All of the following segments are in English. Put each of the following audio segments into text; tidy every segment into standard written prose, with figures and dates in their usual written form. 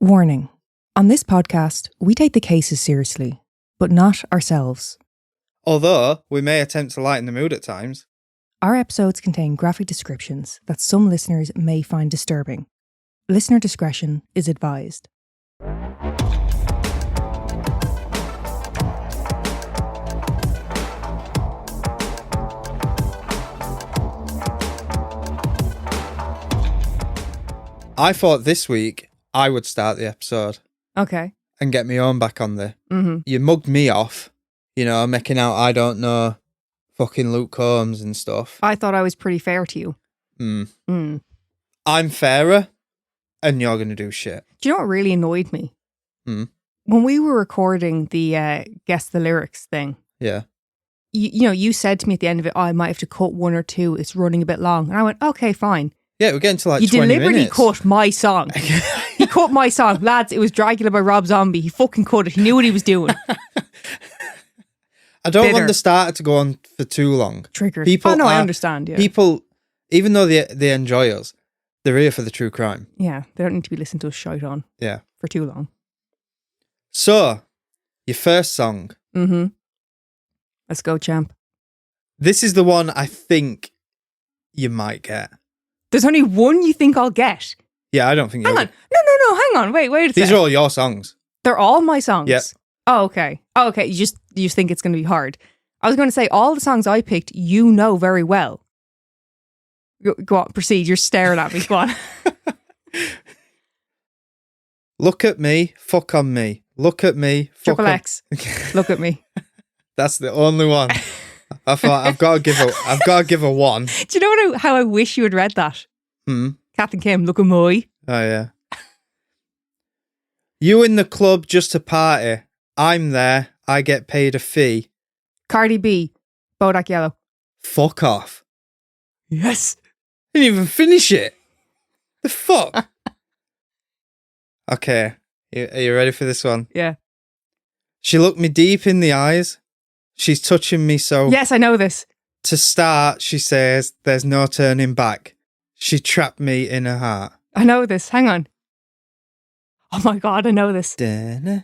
Warning. On this podcast, we take the cases seriously, but not ourselves. Although, we may attempt to lighten the mood at times. Our episodes contain graphic descriptions that some listeners may find disturbing. Listener discretion is advised. I thought this week I would start the episode Okay. and get my own back on there. Mm-hmm. You mugged me off, making out I don't know fucking Luke Combs and stuff. I thought I was pretty fair to you. I'm fairer and you're going to do shit. Do you know what really annoyed me? Mm. When we were recording the Guess the Lyrics thing, Yeah. you said to me at the end of it, I might have to cut one or two. It's running a bit long. And I went, okay, fine. Yeah, we're getting to like You 20 deliberately minutes. cut my song. He cut my song. Lads, it was Dracula by Rob Zombie. He fucking cut it. He knew what he was doing. I don't Bitter. want the starter to go on for too long. Triggered. People I are- understand. Yeah. People, even though they enjoy us, they're here for the true crime. Yeah, they don't need to be listening to us shout on Yeah. for too long. So, your first song. Mm-hmm. Let's go, champ. This is the one I think you might get. There's only one you think I'll get. Yeah, I don't think Hang you'll on. No. Hang on. Wait a These second. are all your songs. They're all my songs? Yep. Oh, okay. You just think it's going to be hard. I was going to say, all the songs I picked, you know very well. Go on, proceed. You're staring at me. Go on. Look at me, fuck on me. Look at me, fuck Triple on... X. Look at me. That's the only one. I thought I've got to give a one. Do you know how I wish you had read that? Kath and Kim, look at me. Oh yeah. You in the club just to party. I'm there. I get paid a fee. Cardi B, Bodak Yellow. Fuck off. Yes. Didn't even finish it. The fuck? Okay. Are you ready for this one? Yeah. She looked me deep in the eyes. She's touching me so... Yes, I know this. To start, she says, there's no turning back. She trapped me in her heart. I know this. Hang on. Oh my God, I know this. What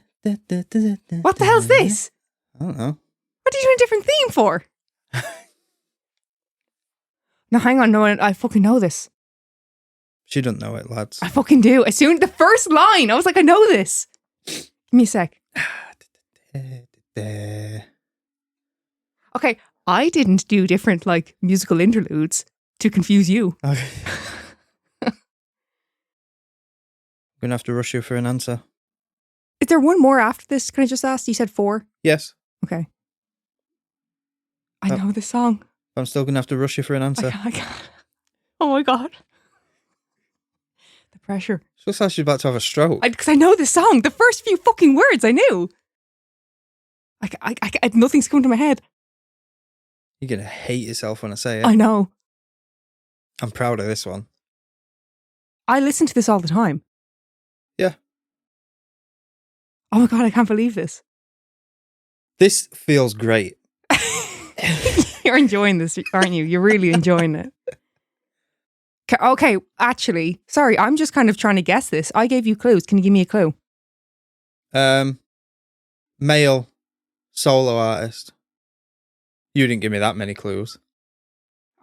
What the hell's this? I don't know. What are you doing a different theme for? No, hang on. No, I fucking know this. She doesn't know it, lads. I fucking do. As soon the first line, I was like, I know this. Give me a sec. Okay, I didn't do different like musical interludes to confuse you. Okay. I'm going to have to rush you for an answer. Is there one more after this? Can I just ask? You said 4. Yes. Okay. I know this song. I'm still going to have to rush you for an answer. I can't. Oh my God. The pressure. She looks like she's about to have a stroke. Because I know this song. The first few fucking words I knew. Nothing's coming to my head. You're going to hate yourself when I say it. I know. I'm proud of this one. I listen to this all the time. Yeah. Oh my God, I can't believe this. This feels great. You're enjoying this, aren't you? You're really enjoying it. Okay, actually, sorry, I'm just kind of trying to guess this. I gave you clues. Can you give me a clue? Male solo artist. You didn't give me that many clues.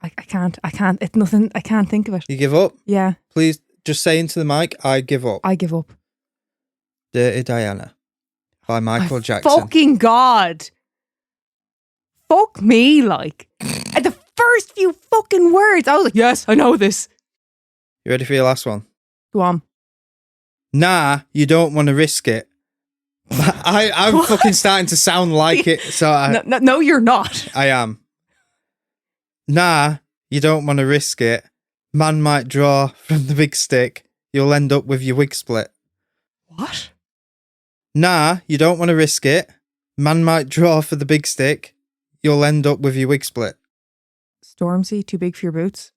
I can't. It's nothing. I can't think of it. You give up? Yeah. Please just say into the mic, I give up. I give up. Dirty Diana by Michael My Jackson. Fucking God. Fuck me, like. At the first few fucking words, I was like, yes, I know this. You ready for your last one? Go on. Nah, you don't want to risk it. I'm fucking starting to sound like it. So No, you're not. I am. Nah, you don't want to risk it. Man might draw from the big stick. You'll end up with your wig split. What? Nah, you don't want to risk it. Man might draw for the big stick. You'll end up with your wig split. Stormzy, too big for your boots?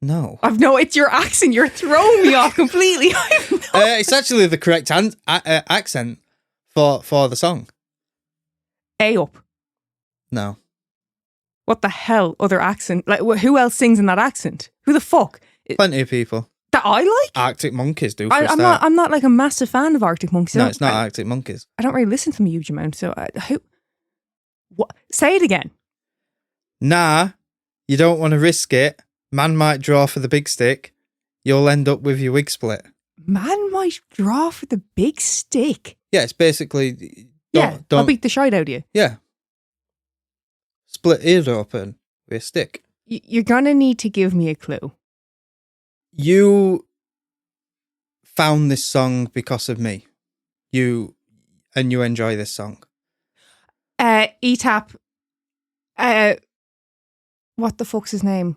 No. It's your accent. You're throwing me off completely. It's actually the correct accent for the song. A up. No. What the hell other accent? Like, who else sings in that accent? Who the fuck? Plenty of people. That I like? Arctic Monkeys do for a I'm start. not like a massive fan of Arctic Monkeys. No, it's not Arctic Monkeys. I don't really listen to them a huge amount. So what? Say it again. Nah, you don't want to risk it. Man might draw for the big stick. You'll end up with your wig split. Man might draw for the big stick. Yeah, it's basically... I'll beat the shite out of you. Yeah. Split ear open with a stick. You're going to need to give me a clue. You found this song because of me. You enjoy this song. E-Tap. What the fuck's his name?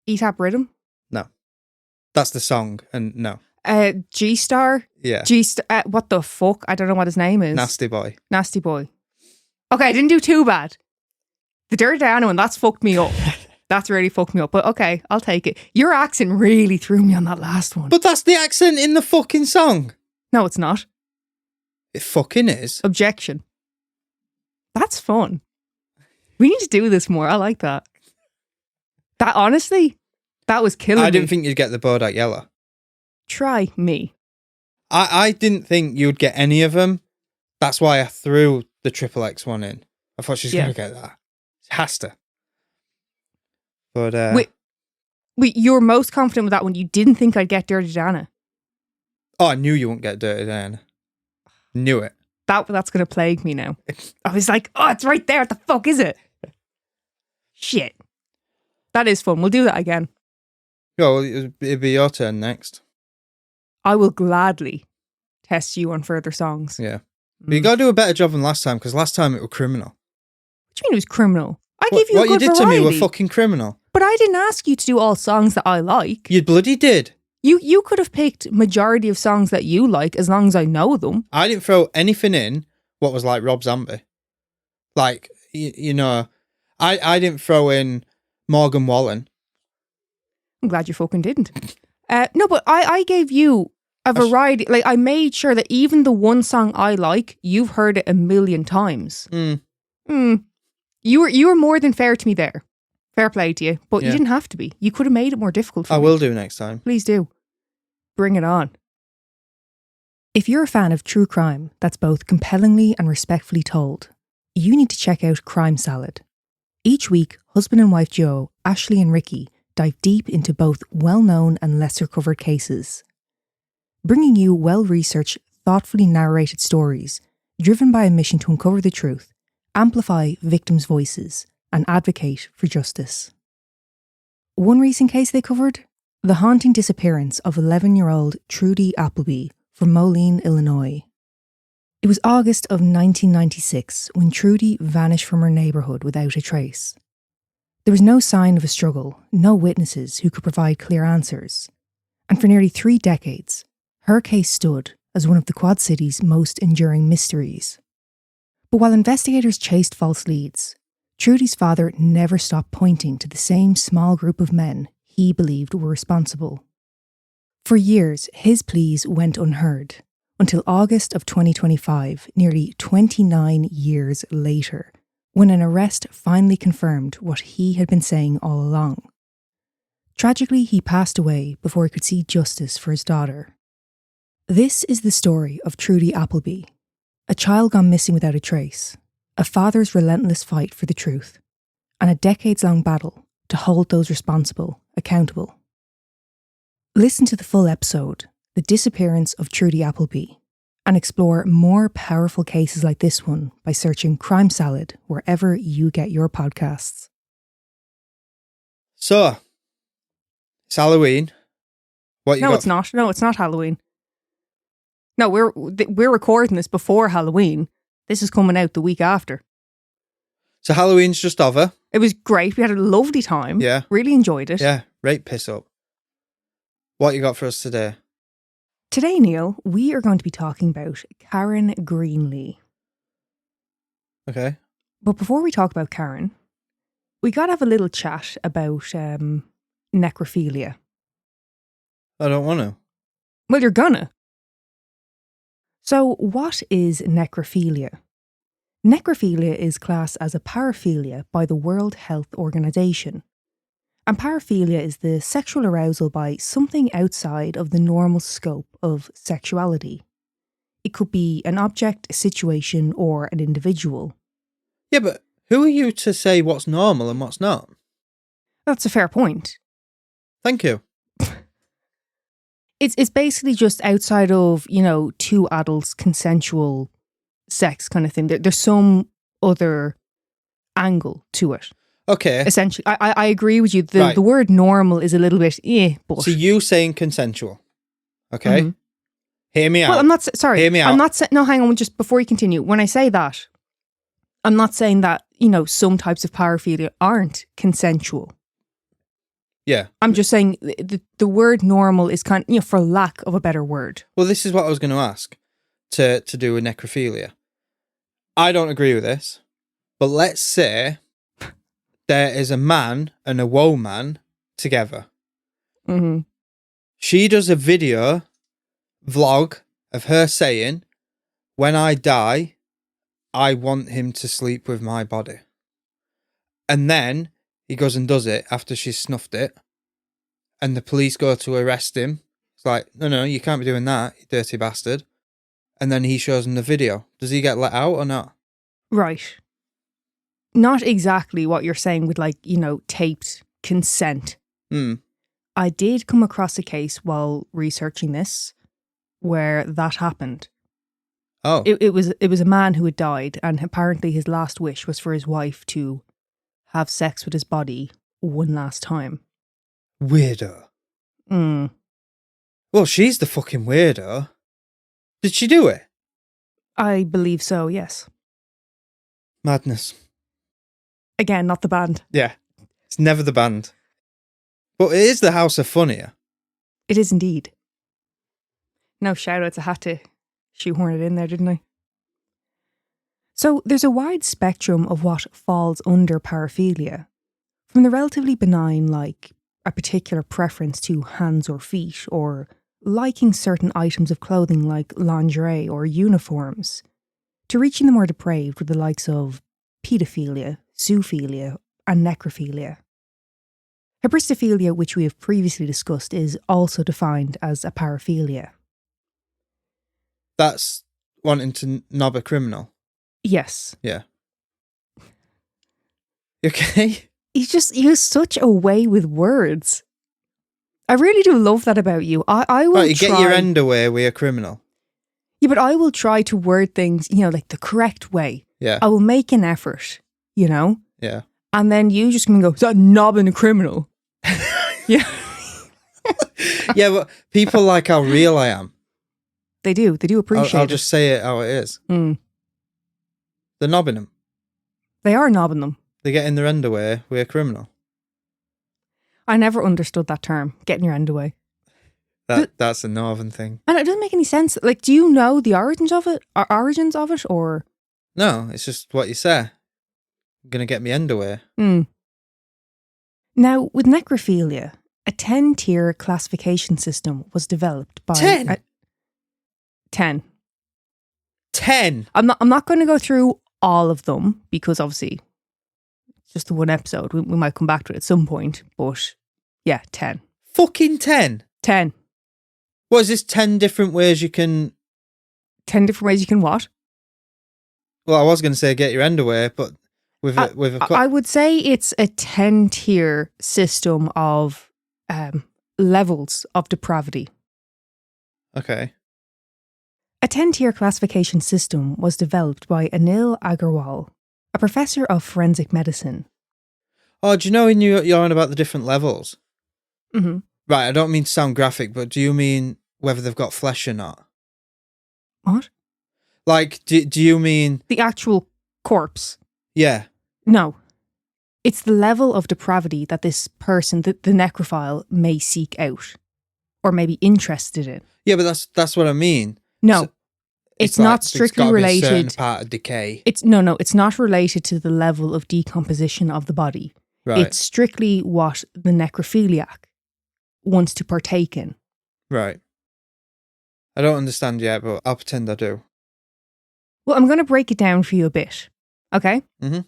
E-Tap Rhythm? No. That's the song, and no. G-Star? Yeah. G-Star. What the fuck? I don't know what his name is. Nasty Boy. Nasty Boy. Okay, I didn't do too bad. The Dirty Diana one, that's fucked me up. That's really fucked me up. But okay, I'll take it. Your accent really threw me on that last one. But that's the accent in the fucking song. No, it's not. It fucking is. Objection. That's fun. We need to do this more. I like that. That honestly, that was killing me. I didn't think you'd get the Bodak Yellow. Try me. I didn't think you'd get any of them. That's why I threw the Triple X one in. I thought she's going to get that. She has to. But wait, you were most confident with that one. You didn't think I'd get Dirty Diana. Oh, I knew you wouldn't get Dirty Diana. Knew it. That's going to plague me now. I was like, oh, it's right there. What the fuck is it? Shit. That is fun. We'll do that again. Well, it'll be your turn next. I will gladly test you on further songs. Yeah. But you got to do a better job than last time, because last time it was criminal. What do you mean it was criminal? I gave you a good variety. What you did to me were fucking criminal. But I didn't ask you to do all songs that I like. You bloody did. You could have picked majority of songs that you like as long as I know them. I didn't throw anything in what was like Rob Zombie. Like, you know, I didn't throw in Morgan Wallen. I'm glad you fucking didn't. No, but I gave you a variety. Like, I made sure that even the one song I like, you've heard it a million times. You were more than fair to me there. Fair play to you. But you didn't have to be. You could have made it more difficult for me. I will do next time. Please do. Bring it on. If you're a fan of true crime that's both compellingly and respectfully told, you need to check out Crime Salad. Each week, husband and wife duo, Ashley and Ricky, dive deep into both well-known and lesser-covered cases, bringing you well-researched, thoughtfully narrated stories driven by a mission to uncover the truth, amplify victims' voices, and advocate for justice. One recent case they covered? The haunting disappearance of 11-year-old Trudy Appleby from Moline, Illinois. It was August of 1996 when Trudy vanished from her neighbourhood without a trace. There was no sign of a struggle, no witnesses who could provide clear answers. And for nearly 3 decades, her case stood as one of the Quad City's most enduring mysteries. But while investigators chased false leads, Trudy's father never stopped pointing to the same small group of men he believed were responsible. For years, his pleas went unheard, until August of 2025, nearly 29 years later, when an arrest finally confirmed what he had been saying all along. Tragically, he passed away before he could see justice for his daughter. This is the story of Trudy Appleby, a child gone missing without a trace, a father's relentless fight for the truth, and a decades-long battle to hold those responsible accountable. Listen to the full episode, The Disappearance of Trudy Appleby, and explore more powerful cases like this one by searching Crime Salad wherever you get your podcasts. So, it's Halloween. What you got? It's not. No, it's not Halloween. No, we're recording this before Halloween. This is coming out the week after. So Halloween's just over. It was great. We had a lovely time. Yeah. Really enjoyed it. Yeah, right piss up. What you got for us today? Today, Neil, we are going to be talking about Karen Greenlee. Okay. But before we talk about Karen, we got to have a little chat about necrophilia. I don't want to. Well, you're gonna. So, what is necrophilia? Necrophilia is classed as a paraphilia by the World Health Organization. And paraphilia is the sexual arousal by something outside of the normal scope of sexuality. It could be an object, a situation, or an individual. Yeah, but who are you to say what's normal and what's not? That's a fair point. Thank you. It's basically just outside of, two adults' consensual sex kind of thing. There's some other angle to it. Okay. Essentially, I agree with you. Right. The word normal is a little bit, but... So you saying consensual, okay? Mm-hmm. Hear me out. Well, I'm not... Sorry. Hear me out. I'm not... No, hang on, just before you continue. When I say that, I'm not saying that, some types of paraphilia aren't consensual. Yeah. I'm just saying the word normal is kind of, for lack of a better word. Well, this is what I was going to ask to do with necrophilia. I don't agree with this, but let's say there is a man and a woman together. Mm-hmm. She does a vlog of her saying, when I die, I want him to sleep with my body. And then he goes and does it after she's snuffed it. And the police go to arrest him. It's like, no, you can't be doing that, you dirty bastard. And then he shows them the video. Does he get let out or not? Right. Not exactly what you're saying with taped consent. I did come across a case while researching this where that happened. Oh. It was a man who had died, and apparently his last wish was for his wife to have sex with his body one last time. Weirdo. Mm. Well, she's the fucking weirdo. Did she do it? I believe so, yes. Madness. Again, not the band. Yeah. It's never the band. But it is the House of Funnier. It is indeed. No shout-outs, I had to shoehorn it in there, didn't I? So there's a wide spectrum of what falls under paraphilia. From the relatively benign, like a particular preference to hands or feet, or liking certain items of clothing like lingerie or uniforms, to reaching the more depraved with the likes of paedophilia, zoophilia, and necrophilia. Hybristophilia, which we have previously discussed, is also defined as a paraphilia. That's wanting to knob a criminal. Yes. Yeah. You okay? You're such a way with words. I really do love that about you. I will you get your end away with a criminal. Yeah, but I will try to word things, like the correct way. Yeah. I will make an effort, Yeah. And then you just can go, is that knobbing a criminal? Yeah. Yeah, but people like how real I am. They do appreciate it. I'll just say it how it is. Mm. They're knobbing them. They are knobbing them. They're getting their end away with a criminal. I never understood that term, getting your end away. That's a northern thing. And it doesn't make any sense. Like, do you know the origins of it? Or? No, it's just what you say. I'm going to get me end away. Mm. Now, with necrophilia, a 10-tier classification system was developed by... 10? 10. 10? I'm not going to go through all of them, because obviously it's just the one episode. We might come back to it at some point, but yeah, 10. Fucking 10? 10. What is this 10 different ways you can... 10 different ways you can what? Well, I was going to say get your end away, but with a I would say it's a 10-tier system of levels of depravity. Okay. A 10-tier classification system was developed by Anil Agarwal, a professor of forensic medicine. Oh, do you know when you're on about the different levels? Mm-hmm. Right, I don't mean to sound graphic, but do you mean whether they've got flesh or not? What? Like, do you mean... The actual corpse? Yeah. No. It's the level of depravity that this person, the necrophile, may seek out. Or may be interested in. Yeah, but that's what I mean. No. So it's not like, strictly it's related... Be a certain part of decay. It's not related to the level of decomposition of the body. Right. It's strictly what the necrophiliac wants to partake in. Right. I don't understand yet, but I'll pretend I do. Well, I'm going to break it down for you a bit. Okay? Mm-hmm.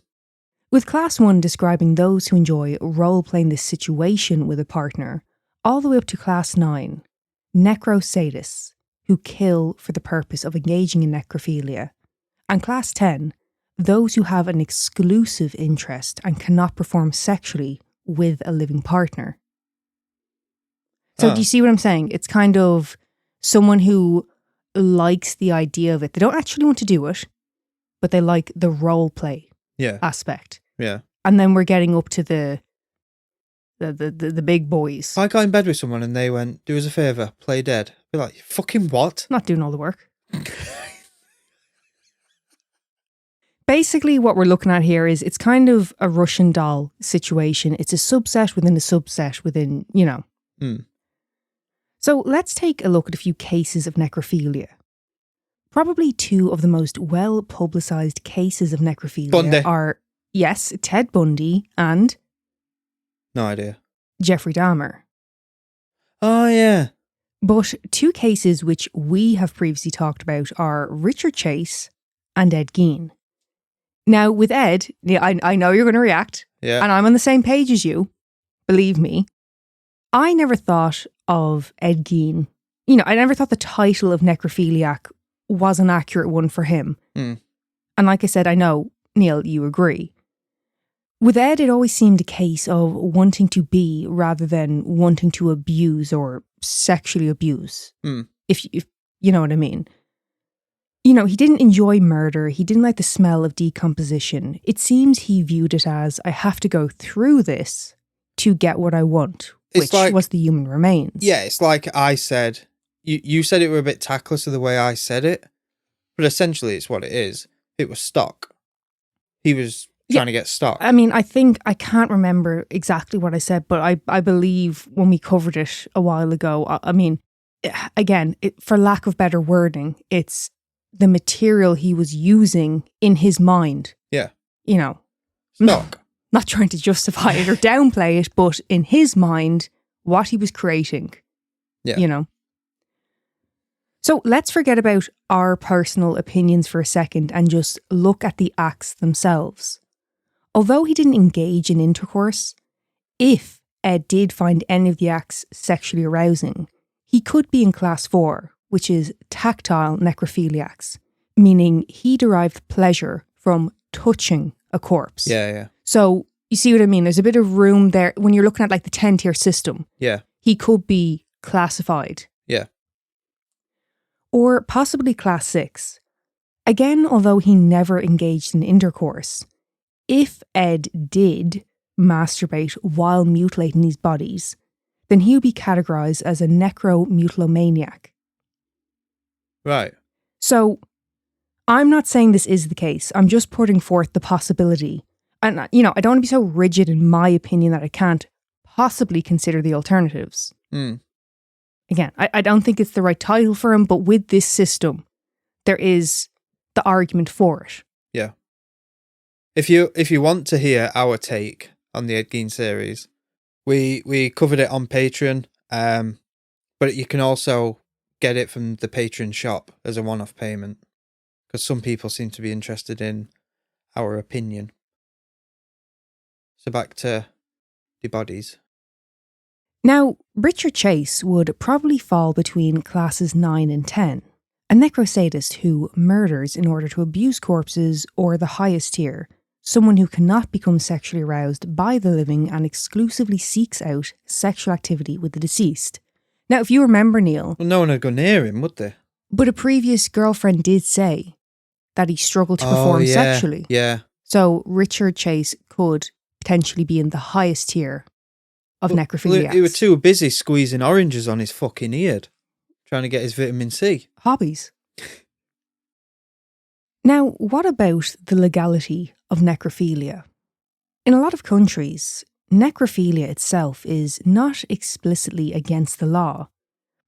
With Class 1 describing those who enjoy role-playing this situation with a partner, all the way up to Class 9, necrosadists, who kill for the purpose of engaging in necrophilia, and Class 10, those who have an exclusive interest and cannot perform sexually with a living partner. So do you see what I'm saying? It's kind of someone who likes the idea of it. They don't actually want to do it, but they like the role play aspect. Yeah. And then we're getting up to the big boys. If I got in bed with someone and they went, do us a favour, play dead, I'd be like, fucking what? Not doing all the work. Basically, what we're looking at here is it's kind of a Russian doll situation. It's a subset within a subset within, you know. So let's take a look at a few cases of necrophilia. Probably two of the most well-publicised cases of necrophilia are, yes, Ted Bundy and... No idea. Jeffrey Dahmer. Oh, yeah. But two cases which we have previously talked about are Richard Chase and Ed Gein. Now, with Ed, I know you're going to react, and I'm on the same page as you, believe me. I never thought of Ed Gein. You know, I never thought the title of necrophiliac was an accurate one for him. And like I said, I know, Neil, you agree. With Ed, it always seemed a case of wanting to be rather than wanting to abuse or sexually abuse. If you know what I mean. You know, he didn't enjoy murder. He didn't like the smell of decomposition. It seems he viewed it as, I have to go through this to get what I want, which was the human remains. Yeah, it's like I said, you said it were a bit tactless of the way I said it, but essentially it's what it is. It was stock. He was trying to get stock. I mean, I can't remember exactly what I said, but I believe when we covered it a while ago, I mean, again, for lack of better wording, it's the material he was using in his mind. Yeah. You know. Stock. Not trying to justify it or downplay it, but in his mind, what he was creating. Yeah. You know. So let's forget about our personal opinions for a second and just look at the acts themselves. Although he didn't engage in intercourse, if Ed did find any of the acts sexually arousing, he could be in Class 4, which is tactile necrophiliacs, meaning he derived pleasure from touching a corpse. Yeah. So you see what I mean? There's a bit of room there when you're looking at like the 10-tier system. Yeah. He could be classified. Yeah. Or possibly Class 6. Again, although he never engaged in intercourse, if Ed did masturbate while mutilating these bodies, then he would be categorised as a necromutilomaniac. Right. So, I'm not saying this is the case. I'm just putting forth the possibility. And, you know, I don't want to be so rigid in my opinion that I can't possibly consider the alternatives. Again, I don't think it's the right title for him, but with this system, there is the argument for it. Yeah. If you want to hear our take on the Ed Gein series, we covered it on Patreon, but you can also get it from the Patreon shop as a one-off payment, because some people seem to be interested in our opinion. So back to the bodies. Now, Richard Chase would probably fall between classes 9 and 10, a necrosadist who murders in order to abuse corpses, or the highest tier, someone who cannot become sexually aroused by the living and exclusively seeks out sexual activity with the deceased. Now, if you remember, Neil... Well, no one would go near him, would they? But a previous girlfriend did say that he struggled to perform sexually. Yeah. So Richard Chase could potentially be in the highest tier of necrophiliacs. He was too busy squeezing oranges on his fucking ear, trying to get his vitamin C. Hobbies. Now, what about the legality of necrophilia? In a lot of countries, necrophilia itself is not explicitly against the law,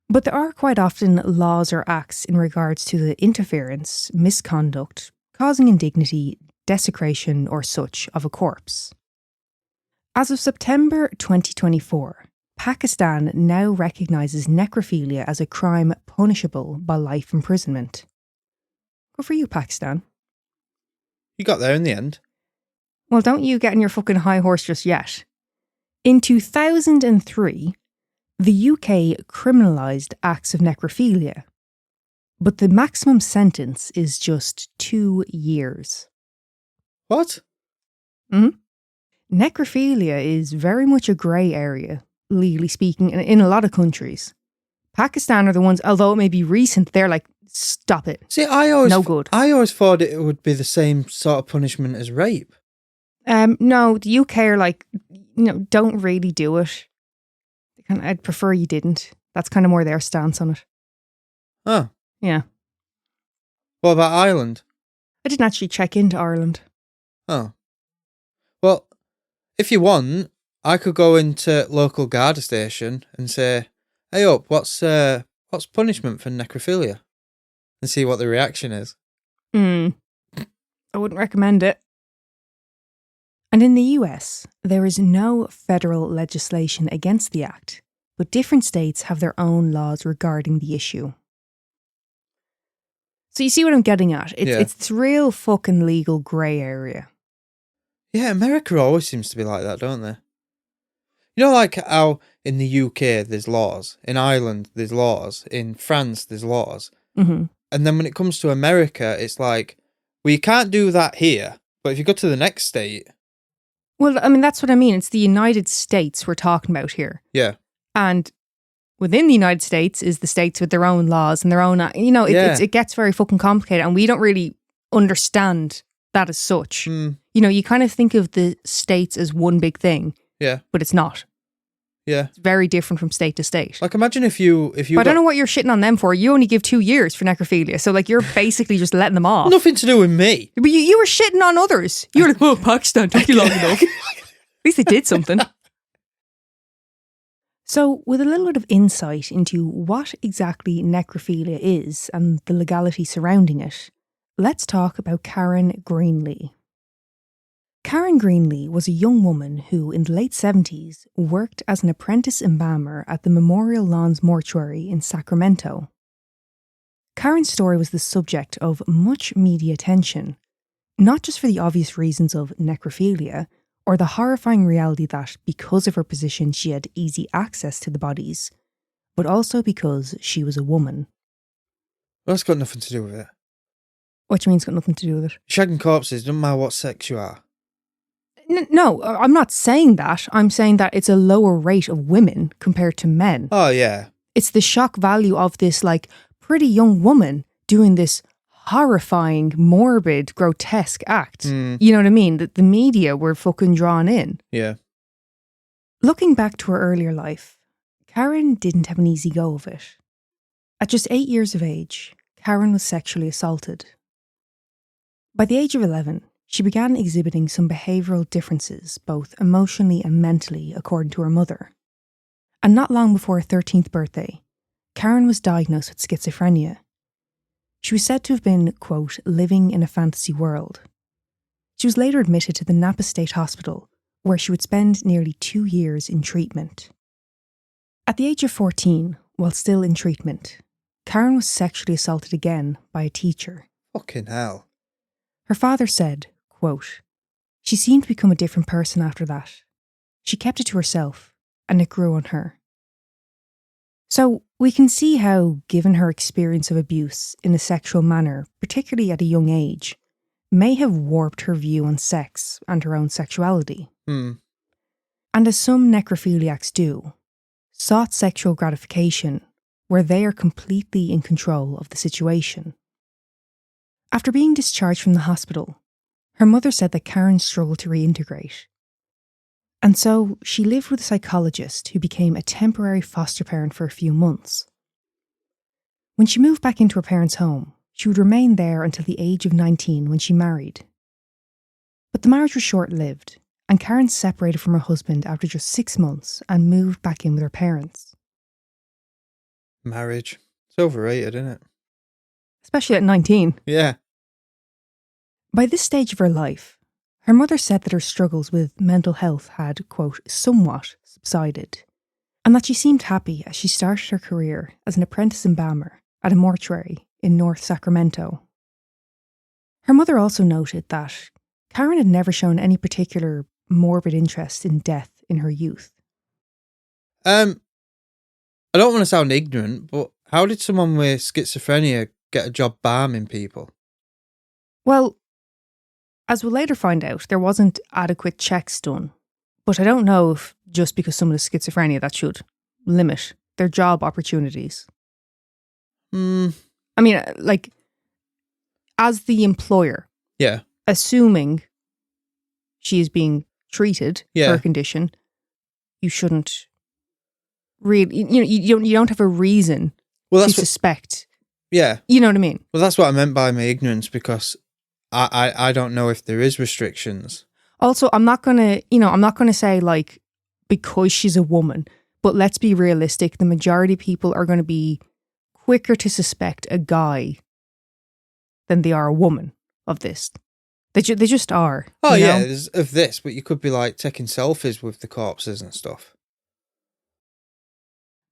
but there are quite often laws or acts in regards to the interference, misconduct, causing indignity, desecration or such of a corpse. As of September 2024, Pakistan now recognises necrophilia as a crime punishable by life imprisonment. Good for you, Pakistan. You got there in the end. Well, don't you get on your fucking high horse just yet. In 2003, the UK criminalised acts of necrophilia, but the maximum sentence is just 2 years. What? Necrophilia is very much a grey area, legally speaking, in a lot of countries. Pakistan are the ones, although it may be recent, they're like, stop it. See, no good. I always thought it would be the same sort of punishment as rape. No, the UK are like, don't really do it. I'd prefer you didn't. That's kind of more their stance on it. Oh. Yeah. What about Ireland? I didn't actually check into Ireland. Oh. Well, if you want, I could go into local Garda station and say, hey up, what's punishment for necrophilia? And see what the reaction is. I wouldn't recommend it. And in the US, there is no federal legislation against the act, but different states have their own laws regarding the issue. So you see what I'm getting at? It's this real fucking legal grey area. Yeah, America always seems to be like that, don't they? You know, like how in the UK there's laws, in Ireland there's laws, in France there's laws. Mm-hmm. And then when it comes to America, it's like, well, you can't do that here, but if you go to the next state... Well, I mean, that's what I mean. It's the United States we're talking about here. Yeah. And within the United States is the states with their own laws and their own... it gets very fucking complicated, and we don't really understand that as such. You kind of think of the states as one big thing. Yeah. But it's not. Yeah. It's very different from state to state. Like, imagine if you... But I don't know what you're shitting on them for. You only give 2 years for necrophilia. So, like, you're basically just letting them off. Nothing to do with me. But you were shitting on others. You were like, oh, Pakistan took you long enough. At least they did something. So, with a little bit of insight into what exactly necrophilia is and the legality surrounding it, let's talk about Karen Greenlee. Karen Greenlee was a young woman who, in the late 70s, worked as an apprentice embalmer at the Memorial Lawns Mortuary in Sacramento. Karen's story was the subject of much media attention, not just for the obvious reasons of necrophilia, or the horrifying reality that, because of her position, she had easy access to the bodies, but also because she was a woman. Well, that's got nothing to do with it. What do you mean it's got nothing to do with it? Shagging corpses, doesn't matter what sex you are. No, I'm not saying that. I'm saying that it's a lower rate of women compared to men. Oh, yeah. It's the shock value of this, like, pretty young woman doing this horrifying, morbid, grotesque act. You know what I mean? That the media were fucking drawn in. Yeah. Looking back to her earlier life, Karen didn't have an easy go of it. At just 8 years of age, Karen was sexually assaulted. By the age of 11, she began exhibiting some behavioural differences, both emotionally and mentally, according to her mother. And not long before her 13th birthday, Karen was diagnosed with schizophrenia. She was said to have been, quote, living in a fantasy world. She was later admitted to the Napa State Hospital, where she would spend nearly 2 years in treatment. At the age of 14, while still in treatment, Karen was sexually assaulted again by a teacher. Fucking hell. Her father said, quote, she seemed to become a different person after that. She kept it to herself, and it grew on her. So we can see how, given her experience of abuse in a sexual manner, particularly at a young age, may have warped her view on sex and her own sexuality. And as some necrophiliacs do, sought sexual gratification where they are completely in control of the situation. After being discharged from the hospital, her mother said that Karen struggled to reintegrate. And so she lived with a psychologist who became a temporary foster parent for a few months. When she moved back into her parents' home, she would remain there until the age of 19 when she married. But the marriage was short-lived, and Karen separated from her husband after just 6 months and moved back in with her parents. Marriage. It's overrated, isn't it? Especially at 19. Yeah. By this stage of her life, her mother said that her struggles with mental health had, quote, somewhat subsided, and that she seemed happy as she started her career as an apprentice embalmer at a mortuary in North Sacramento. Her mother also noted that, Karen had never shown any particular morbid interest in death in her youth. I don't want to sound ignorant, but how did someone with schizophrenia get a job balming people? Well, as we'll later find out, there wasn't adequate checks done. But I don't know if just because someone has schizophrenia that should limit their job opportunities. I mean, like, as the employer, Yeah. assuming she is being treated for Yeah. a condition, you shouldn't really, you don't have a reason to suspect. Yeah. You know what I mean? Well, that's what I meant by my ignorance, because I don't know if there is restrictions. Also, I'm not going to say like, because she's a woman, but let's be realistic. The majority of people are going to be quicker to suspect a guy than they are a woman of this. They just are. Oh, you yeah, know? there's of this, but you could be like taking selfies with the corpses and stuff.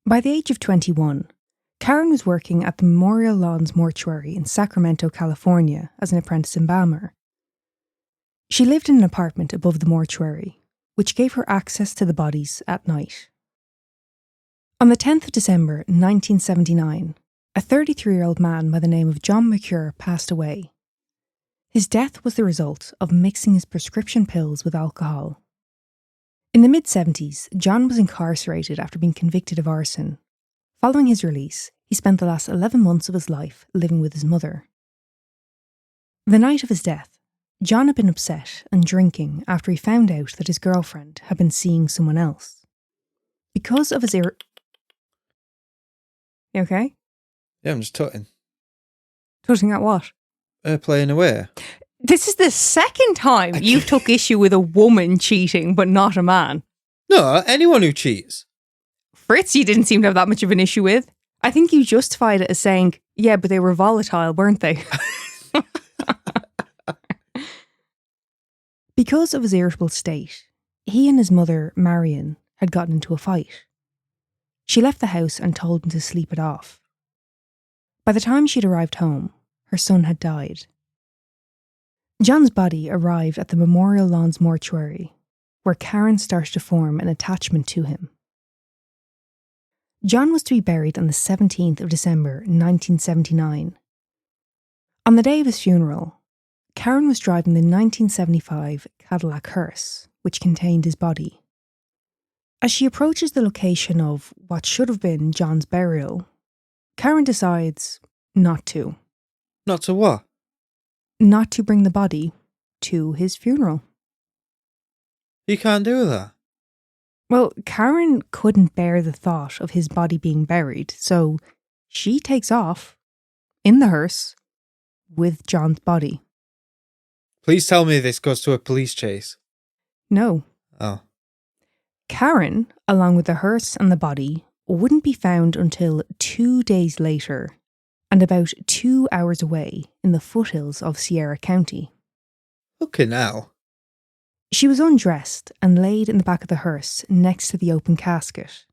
By the age of 21, Karen was working at the Memorial Lawns Mortuary in Sacramento, California as an apprentice embalmer. She lived in an apartment above the mortuary, which gave her access to the bodies at night. On the 10th of December 1979, a 33-year-old man by the name of John McCure passed away. His death was the result of mixing his prescription pills with alcohol. In the mid-70s, John was incarcerated after being convicted of arson. Following his release, he spent the last 11 months of his life living with his mother. The night of his death, John had been upset and drinking after he found out that his girlfriend had been seeing someone else. Because of his You okay? Yeah, I'm just tutting. Tutting at what? Playing away. This is the second time you've took issue with a woman cheating, but not a man. No, anyone who cheats. Fritz, you didn't seem to have that much of an issue with. I think you justified it as saying, yeah, but they were volatile, weren't they? Because of his irritable state, he and his mother, Marion, had gotten into a fight. She left the house and told him to sleep it off. By the time she'd arrived home, her son had died. John's body arrived at the Memorial Lawns Mortuary, where Karen started to form an attachment to him. John was to be buried on the 17th of December 1979. On the day of his funeral, Karen was driving the 1975 Cadillac hearse, which contained his body. As she approaches the location of what should have been John's burial, Karen decides not to. Not to what? Not to bring the body to his funeral. You can't do that. Well, Karen couldn't bear the thought of his body being buried, so she takes off in the hearse with John's body. Please tell me this goes to a police chase. No. Oh. Karen, along with the hearse and the body, wouldn't be found until 2 days later and about 2 hours away in the foothills of Sierra County. Fucking hell. She was undressed and laid in the back of the hearse next to the open casket.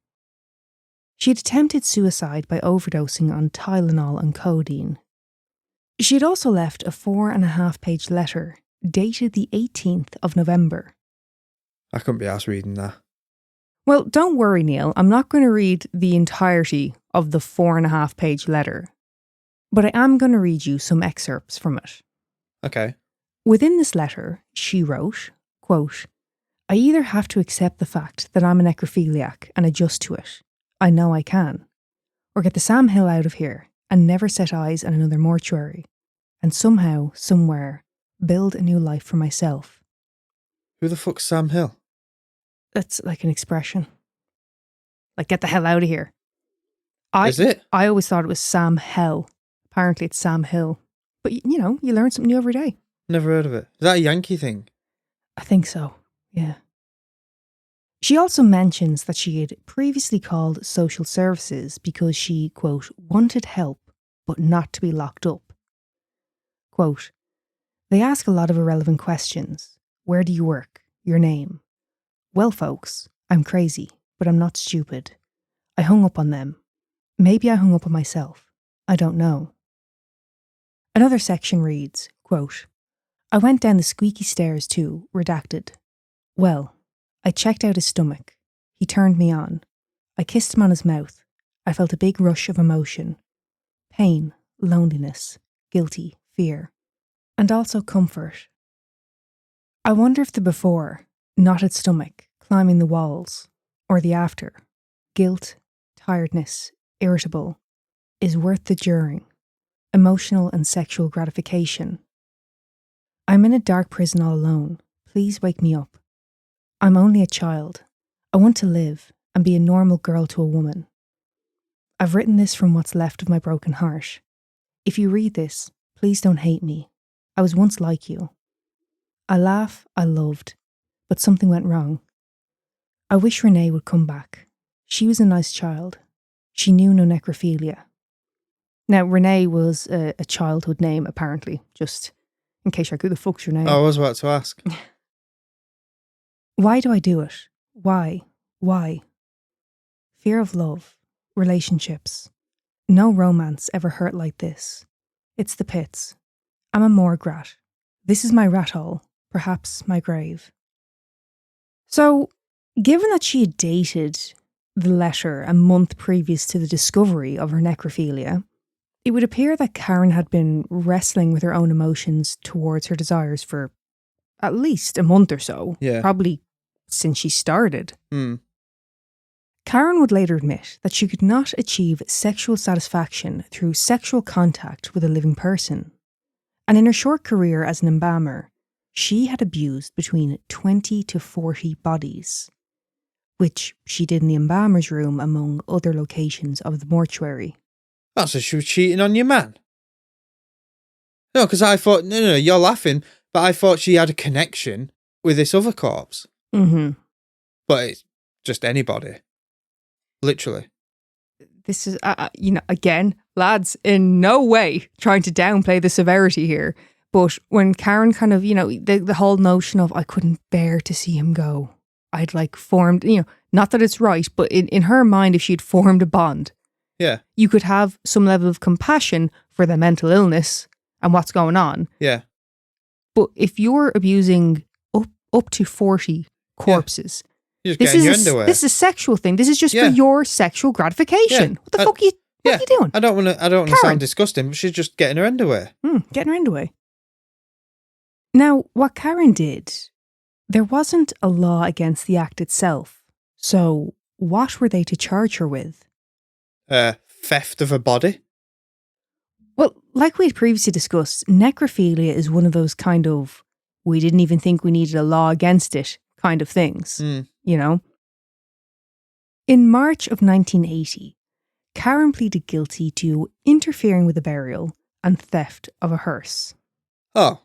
She had attempted suicide by overdosing on Tylenol and codeine. She had also left a 4.5-page letter dated the 18th of November. I couldn't be arsed reading that. Well, don't worry, Neil. I'm not going to read the entirety of the 4.5-page letter, but I am going to read you some excerpts from it. Okay. Within this letter, she wrote, quote, I either have to accept the fact that I'm a necrophiliac and adjust to it, I know I can, or get the Sam Hill out of here and never set eyes on another mortuary, and somehow, somewhere, build a new life for myself. Who the fuck's Sam Hill? That's like an expression. Like, get the hell out of here. Is it? I always thought it was Sam Hell. Apparently it's Sam Hill. But, you know, you learn something new every day. Never heard of it. Is that a Yankee thing? I think so, yeah. She also mentions that she had previously called social services because she, quote, wanted help, but not to be locked up. Quote, they ask a lot of irrelevant questions. Where do you work? Your name? Well, folks, I'm crazy, but I'm not stupid. I hung up on them. Maybe I hung up on myself. I don't know. Another section reads, quote, I went down the squeaky stairs too, redacted. Well, I checked out his stomach. He turned me on. I kissed him on his mouth. I felt a big rush of emotion. Pain, loneliness, guilty, fear, and also comfort. I wonder if the before, knotted stomach, climbing the walls, or the after, guilt, tiredness, irritable, is worth the during, emotional and sexual gratification. I'm in a dark prison all alone. Please wake me up. I'm only a child. I want to live and be a normal girl to a woman. I've written this from what's left of my broken heart. If you read this, please don't hate me. I was once like you. I laugh, I loved, but something went wrong. I wish Renee would come back. She was a nice child. She knew no necrophilia. Now, Renee was a childhood name, apparently, just in case you're like, who the fuck's your name? Oh, I was about to ask. Why do I do it? Why? Why? Fear of love, relationships. No romance ever hurt like this. It's the pits. I'm a morgue rat. This is my rat hole, perhaps my grave. So, given that she had dated the letter a month previous to the discovery of her necrophilia, it would appear that Karen had been wrestling with her own emotions towards her desires for at least a month or so. Yeah. Probably since she started. Hmm. Karen would later admit that she could not achieve sexual satisfaction through sexual contact with a living person. And in her short career as an embalmer, she had abused between 20 to 40 bodies, which she did in the embalmer's room among other locations of the mortuary. Oh, so she was cheating on your man? No, because I thought, no, you're laughing, but I thought she had a connection with this other corpse. Mm-hmm. But it's just anybody. Literally. This is, again, lads, in no way trying to downplay the severity here. But when Karen kind of, the whole notion of I couldn't bear to see him go. I'd formed, not that it's right, but in her mind, if she'd formed a bond, yeah, you could have some level of compassion for their mental illness and what's going on. Yeah. But if you're abusing up to 40 corpses, you're just getting your underwear. This is a sexual thing. This is just for your sexual gratification. Yeah. What the fuck are you doing? I don't want to sound disgusting, but she's just getting her underwear. Getting her underwear. Now, what Karen did, there wasn't a law against the act itself. So, what were they to charge her with? Theft of a body. Well, like we had previously discussed, necrophilia is one of those kind of, we didn't even think we needed a law against it kind of things, In March of 1980, Karen pleaded guilty to interfering with a burial and theft of a hearse. Oh.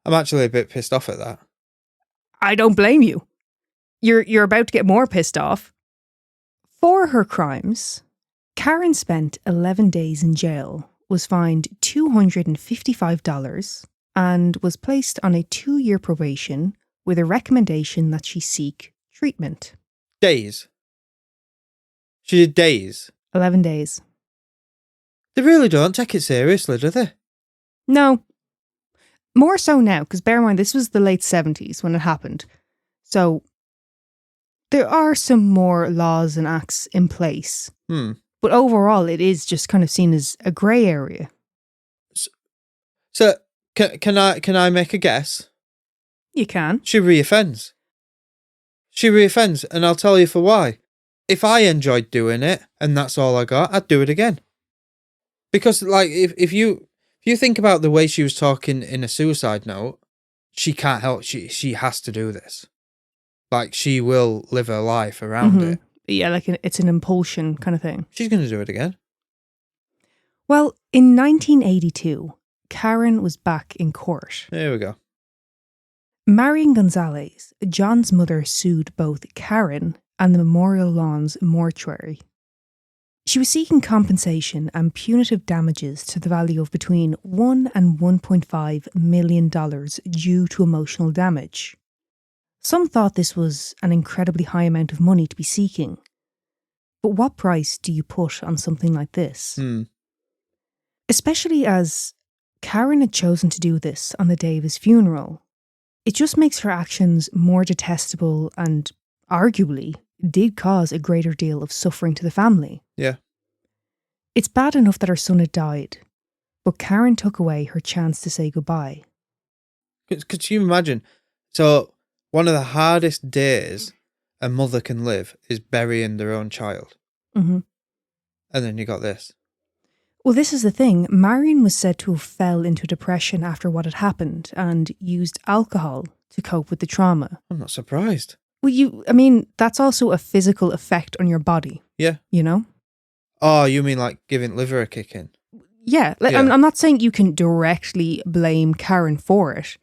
I'm actually a bit pissed off at that. I don't blame you. You're about to get more pissed off. For her crimes, Karen spent 11 days in jail, was fined $255, and was placed on a 2-year probation with a recommendation that she seek treatment. Days? She did days? 11 days. They really don't take it seriously, do they? No. More so now, because bear in mind, this was the late 70s when it happened. So, there are some more laws and acts in place. But overall, it is just kind of seen as a grey area. So can I make a guess? You can. She reoffends. And I'll tell you for why. If I enjoyed doing it and that's all I got, I'd do it again. Because if you think about the way she was talking in a suicide note, she can't help. She has to do this. She will live her life around it. Yeah, it's an impulsion kind of thing. She's going to do it again. Well, in 1982, Karen was back in court. There we go. Marion Gonzalez, John's mother, sued both Karen and the Memorial Lawns mortuary. She was seeking compensation and punitive damages to the value of between $1 and $1.5 million due to emotional damage. Some thought this was an incredibly high amount of money to be seeking. But what price do you put on something like this? Especially as Karen had chosen to do this on the day of his funeral. It just makes her actions more detestable and, arguably, did cause a greater deal of suffering to the family. Yeah. It's bad enough that her son had died, but Karen took away her chance to say goodbye. Could you imagine? So, one of the hardest days a mother can live is burying their own child. Mm-hmm. And then you got this. Well, this is the thing. Marion was said to have fell into depression after what had happened and used alcohol to cope with the trauma. I'm not surprised. Well, that's also a physical effect on your body. Yeah. You know? Oh, you mean like giving liver a kick in? Yeah. Yeah. I'm not saying you can directly blame Karen for it,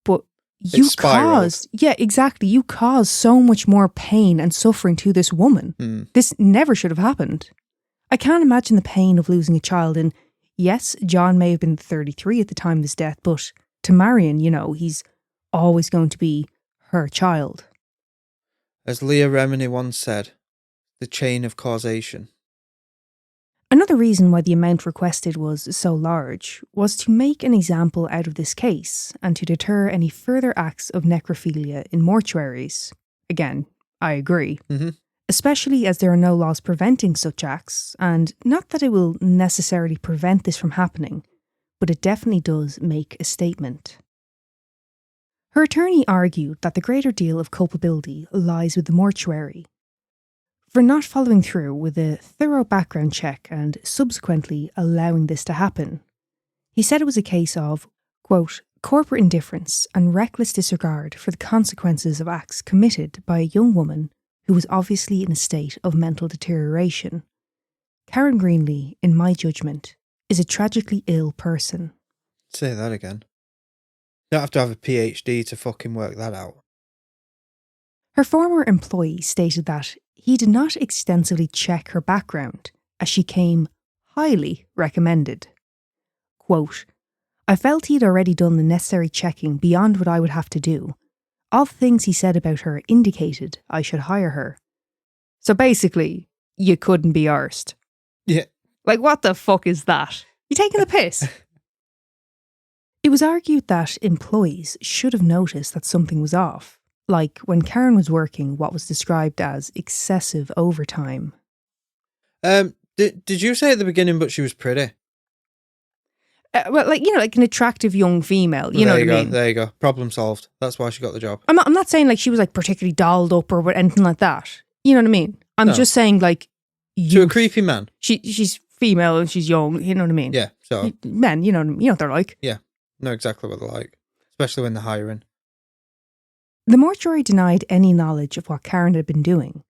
but you caused... Yeah, exactly. You caused so much more pain and suffering to this woman. This never should have happened. I can't imagine the pain of losing a child, and yes, John may have been 33 at the time of his death, but to Marion, he's always going to be her child. As Leah Remini once said, the chain of causation. Another reason why the amount requested was so large was to make an example out of this case and to deter any further acts of necrophilia in mortuaries. Again, I agree. Mm-hmm. Especially as there are no laws preventing such acts, and not that it will necessarily prevent this from happening, but it definitely does make a statement. Her attorney argued that the greater deal of culpability lies with the mortuary for not following through with a thorough background check and subsequently allowing this to happen. He said it was a case of, quote, corporate indifference and reckless disregard for the consequences of acts committed by a young woman who was obviously in a state of mental deterioration. Karen Greenlee, in my judgment, is a tragically ill person. Say that again. You don't have to have a PhD to fucking work that out. Her former employee stated that he did not extensively check her background, as she came highly recommended. Quote, I felt he'd already done the necessary checking beyond what I would have to do. All the things he said about her indicated I should hire her. So basically, you couldn't be arsed. Yeah. Like, what the fuck is that? You taking the piss? It was argued that employees should have noticed that something was off, like when Karen was working what was described as excessive overtime. Did you say at the beginning, but she was pretty? Like an attractive young female, you know what I mean? There you go. Problem solved. That's why she got the job. I'm not saying like she was like particularly dolled up or anything like that. You know what I mean? I'm just saying like... To a creepy man. She's female and she's young, you know what I mean? Yeah, so... Men, you know what they're like. Yeah, know exactly what they're like. Especially when they're hiring. The mortuary denied any knowledge of what Karen had been doing.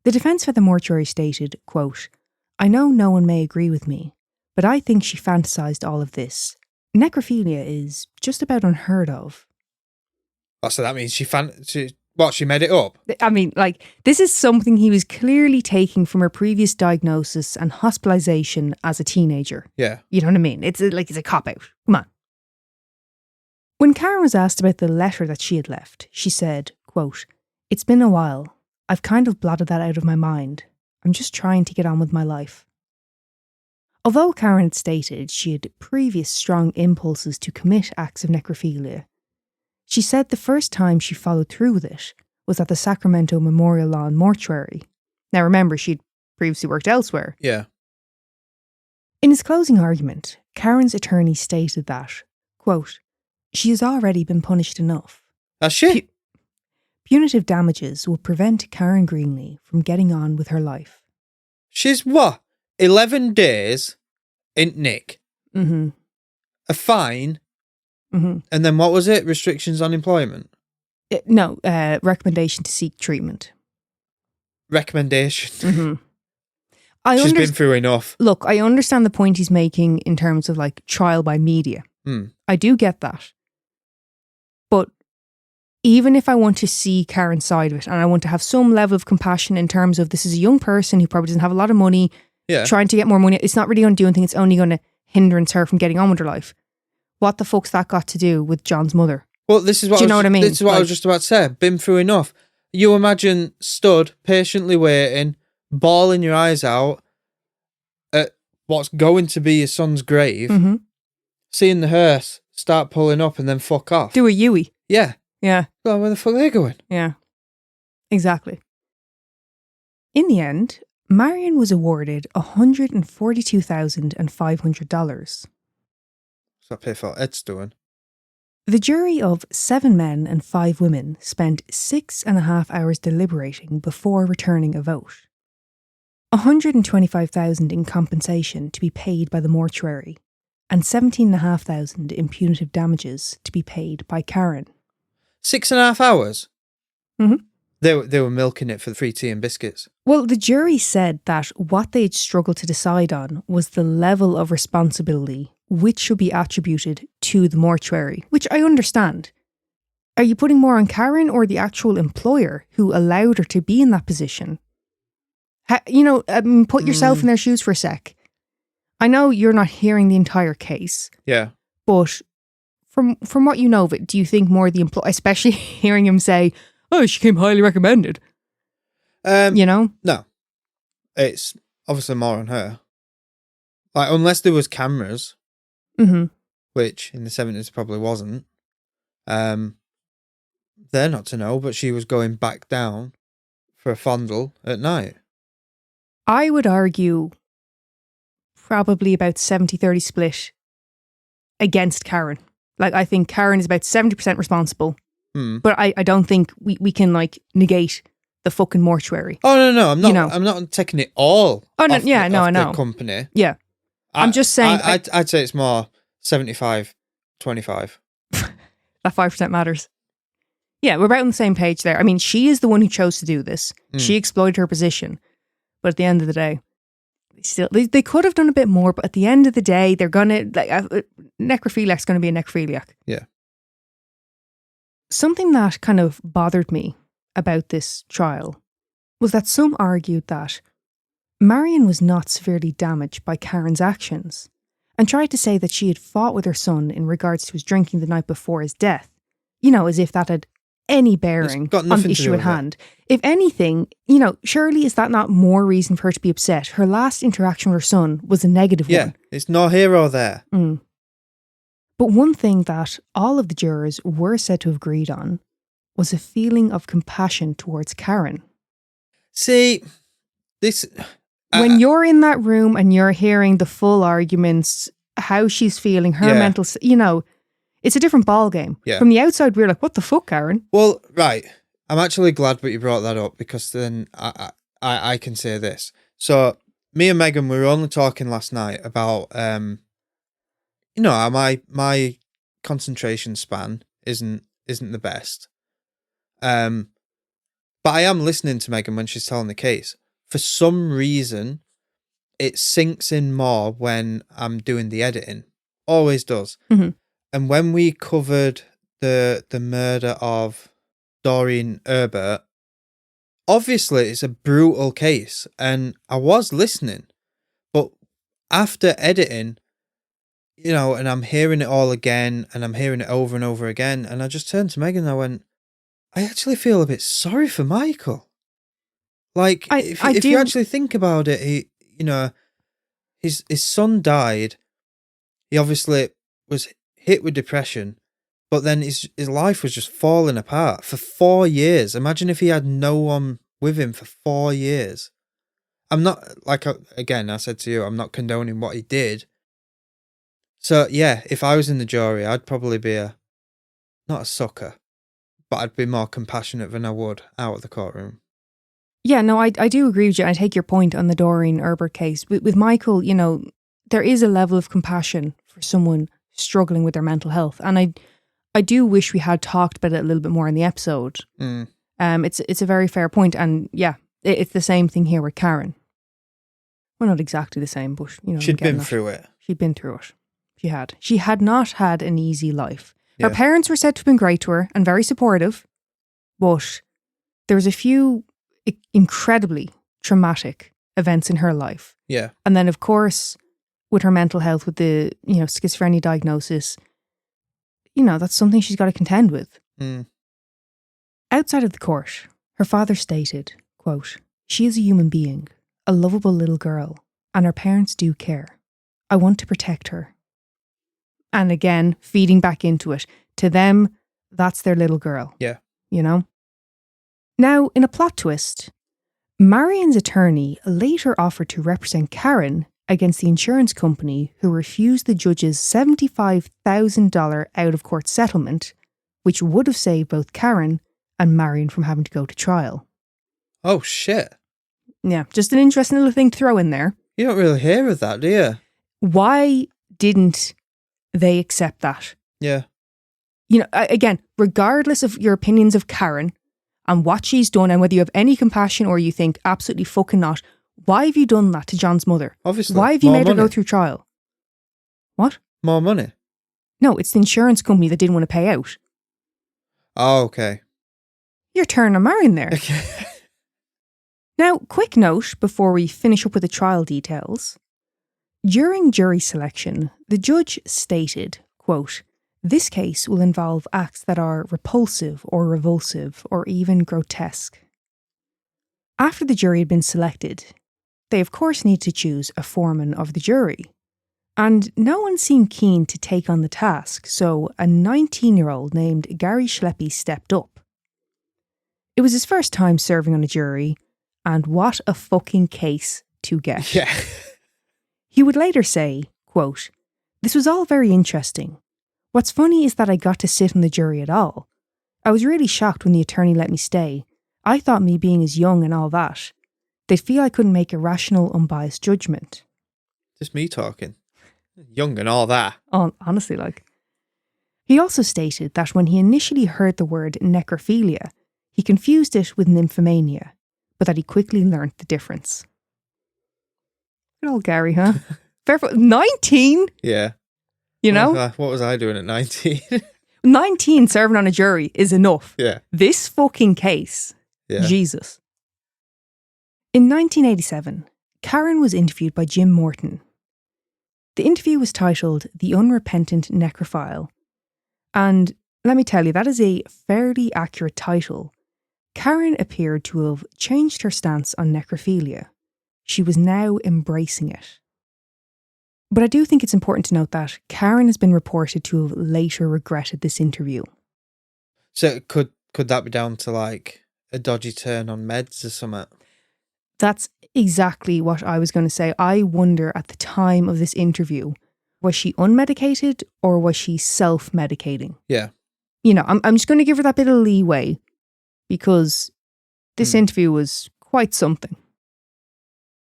The defence for the mortuary stated, quote, I know no one may agree with me, but I think she fantasised all of this. Necrophilia is just about unheard of. Oh, so that means she made it up? I mean, like, this is something he was clearly taking from her previous diagnosis and hospitalisation as a teenager. Yeah. You know what I mean? It's a cop-out. Come on. When Karen was asked about the letter that she had left, she said, quote, It's been a while. I've kind of blotted that out of my mind. I'm just trying to get on with my life. Although Karen had stated she had previous strong impulses to commit acts of necrophilia, she said the first time she followed through with it was at the Sacramento Memorial Lawn Mortuary. Now remember, she'd previously worked elsewhere. Yeah. In his closing argument, Karen's attorney stated that, quote, she has already been punished enough. Has she? Punitive damages will prevent Karen Greenlee from getting on with her life. She's what? 11 days in Nick. Mm-hmm. A fine. Mm-hmm. And then what was it? Restrictions on employment? No, recommendation to seek treatment. Recommendation. Mm-hmm. She's been through enough. Look, I understand the point he's making in terms of like trial by media. I do get that. But even if I want to see Karen's side of it and I want to have some level of compassion in terms of this is a young person who probably doesn't have a lot of money, trying to get more money, it's not really going to do anything, it's only going to hindrance her from getting on with her life. What the fuck's that got to do with John's mother? Well, this is what I mean? This is what I was just about to say. Been through enough. You imagine stood, patiently waiting, bawling your eyes out at what's going to be your son's grave, seeing the hearse start pulling up and then fuck off. Do a Yui. Yeah. Yeah. Well, where the fuck are they going? Yeah. Exactly. In the end, Marion was awarded $142,500. So I pay for Ed's doing. The jury of 7 men and 5 women spent 6.5 hours deliberating before returning a vote. $125,000 in compensation to be paid by the mortuary, and $17,500 in punitive damages to be paid by Karen. 6.5 hours? Mm-hmm. They were milking it for the free tea and biscuits. Well, the jury said that what they'd struggled to decide on was the level of responsibility which should be attributed to the mortuary, which I understand. Are you putting more on Karen or the actual employer who allowed her to be in that position? Put yourself in their shoes for a sec. I know you're not hearing the entire case. Yeah. But from what you know of it, do you think more the employer, especially hearing him say, "Oh, she came highly recommended"? No. It's obviously more on her. Like, unless there was cameras, which in the 70s probably wasn't. They're not to know, but she was going back down for a fondle at night. I would argue probably about 70-30 split against Karen. Like, I think Karen is about 70% responsible, but I don't think we can, like, negate the fucking mortuary. Oh, no, I'm not. I'm not taking it all. Oh, no, off yeah, the, I off know. The company. Yeah. I'm just saying. I'd say it's more 75-25. That 5% matters. Yeah, we're about on the same page there. I mean, she is the one who chose to do this. She exploited her position. But at the end of the day, they could have done a bit more, but at the end of the day, they're going to, like, necrophiliac's going to be a necrophiliac. Yeah. Something that kind of bothered me about this trial was that some argued that Marion was not severely damaged by Karen's actions and tried to say that she had fought with her son in regards to his drinking the night before his death, as if that had any bearing on the issue at hand. If anything, surely is that not more reason for her to be upset? Her last interaction with her son was a negative one. Yeah, it's no here or there. But one thing that all of the jurors were said to have agreed on was a feeling of compassion towards Karen. See, this... when you're in that room and you're hearing the full arguments, how she's feeling, her mental... it's a different ballgame. Yeah. From the outside, we're like, what the fuck, Karen? Well, right. I'm actually glad that you brought that up, because then I can say this. So, me and Megan, we were only talking last night about, my concentration span isn't the best. But I am listening to Megan when she's telling the case. For some reason, it sinks in more when I'm doing the editing. Always does. Mm-hmm. And when we covered the murder of Doreen Herbert, obviously it's a brutal case, and I was listening, but after editing, and I'm hearing it all again, and I'm hearing it over and over again, and I just turned to Megan and I went, I actually feel a bit sorry for Michael. Like, if you actually think about it, his son died. He obviously was hit with depression, but then his life was just falling apart for 4 years. Imagine if he had no one with him for 4 years. I'm not, like, again, I said to you, I'm not condoning what he did. So, yeah, if I was in the jury, I'd probably be not a sucker, but I'd be more compassionate than I would out of the courtroom. Yeah, no, I do agree with you. I take your point on the Doreen Herbert case. With Michael, there is a level of compassion for someone struggling with their mental health. And I do wish we had talked about it a little bit more in the episode. It's a very fair point. And yeah, it's the same thing here with Karen. Well, not exactly the same, but she'd been through it. She'd been through it. She had. She had not had an easy life. Her parents were said to have been great to her and very supportive, but there was a few incredibly traumatic events in her life. Yeah. And then, of course, with her mental health, with the, schizophrenia diagnosis, that's something she's got to contend with. Outside of the court, her father stated, quote, "She is a human being, a lovable little girl, and her parents do care. I want to protect her." And again, feeding back into it. To them, that's their little girl. Yeah. You know? Now, in a plot twist, Marion's attorney later offered to represent Karen against the insurance company who refused the judge's $75,000 out-of-court settlement, which would have saved both Karen and Marion from having to go to trial. Oh, shit. Yeah, just an interesting little thing to throw in there. You don't really hear of that, do you? Why didn't they accept that? Yeah. You know, again, regardless of your opinions of Karen and what she's done and whether you have any compassion or you think absolutely fucking not, why have you done that to John's mother? Obviously. Why have you More made her go money. through trial? What? More money. No, it's the insurance company that didn't want to pay out. Oh, okay. You're turning on Marion there. Okay. Now, quick note before we finish up with the trial details. During jury selection, the judge stated, quote, "This case will involve acts that are repulsive or revulsive or even grotesque." After the jury had been selected, they of course need to choose a foreman of the jury. And no one seemed keen to take on the task, so a 19-year-old named Gary Schleppe stepped up. It was his first time serving on a jury, and what a fucking case to get. Yeah. He would later say, quote, "This was all very interesting. What's funny is that I got to sit on the jury at all. I was really shocked when the attorney let me stay. I thought me being as young and all that, they'd feel I couldn't make a rational, unbiased judgment." Just me talking. Young and all that. Honestly, like. He also stated that when he initially heard the word necrophilia, he confused it with nymphomania, but that he quickly learnt the difference. Good old Gary, huh? 19? Yeah. You know? What was I doing at 19? 19 serving on a jury is enough. Yeah. This fucking case. Yeah. Jesus. In 1987, Karen was interviewed by Jim Morton. The interview was titled The Unrepentant Necrophile. And let me tell you, that is a fairly accurate title. Karen appeared to have changed her stance on necrophilia. She was now embracing it. But I do think it's important to note that Karen has been reported to have later regretted this interview. So could that be down to like a dodgy turn on meds or something? That's exactly what I was going to say. I wonder at the time of this interview, was she unmedicated or was she self-medicating? Yeah. You know, I'm just going to give her that bit of leeway because this interview was quite something.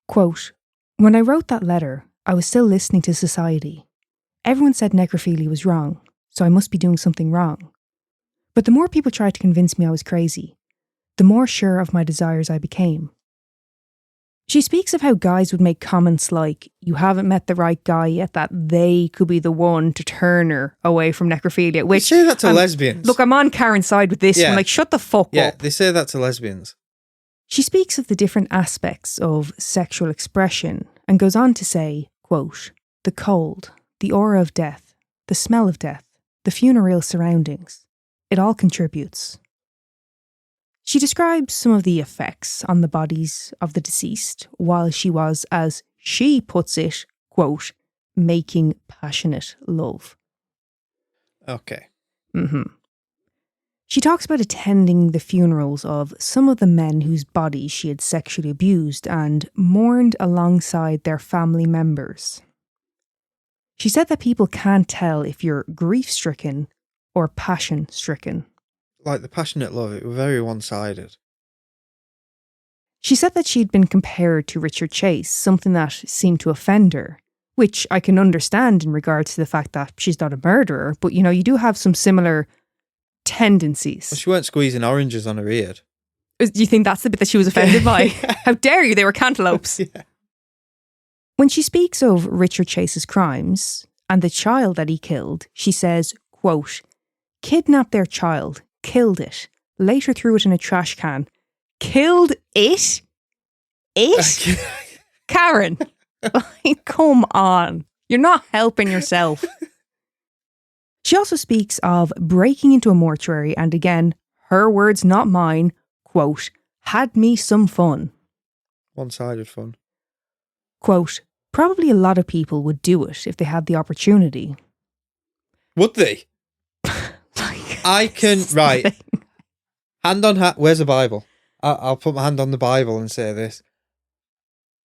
Quote, "When I wrote that letter, I was still listening to society. Everyone said necrophilia was wrong, so I must be doing something wrong. But the more people tried to convince me I was crazy, the more sure of my desires I became." She speaks of how guys would make comments like, "You haven't met the right guy yet, that they could be the one to turn her away from necrophilia." Which, they say that to lesbians. Look, I'm on Karen's side with this. Yeah. I'm like, shut the fuck Yeah, up. they say that to lesbians. She speaks of the different aspects of sexual expression and goes on to say, quote, "The cold, the aura of death, the smell of death, the funereal surroundings, it all contributes." She describes some of the effects on the bodies of the deceased while she was, as she puts it, quote, "making passionate love." Okay. She talks about attending the funerals of some of the men whose bodies she had sexually abused and mourned alongside their family members. She said that people can't tell if you're grief-stricken or passion-stricken. Like the passionate love, it was very one-sided. She said that she'd been compared to Richard Chase, something that seemed to offend her, which I can understand in regards to the fact that she's not a murderer, but you know, you do have some similar tendencies. Well, she weren't squeezing oranges on her ear. Do you think that's the bit that she was offended by? Yeah. How dare you, they were cantaloupes. Yeah. When she speaks of Richard Chase's crimes and the child that he killed, she says, quote, "Kidnapped their child, killed it, later threw it in a trash can." Killed it? It? Karen, like, come on. You're not helping yourself. She also speaks of breaking into a mortuary and, again, her words, not mine, quote, "had me some fun." One-sided fun. Quote, "Probably a lot of people would do it if they had the opportunity." Would they? I can, right. Hand on hat. Where's the Bible? I'll put my hand on the Bible and say this.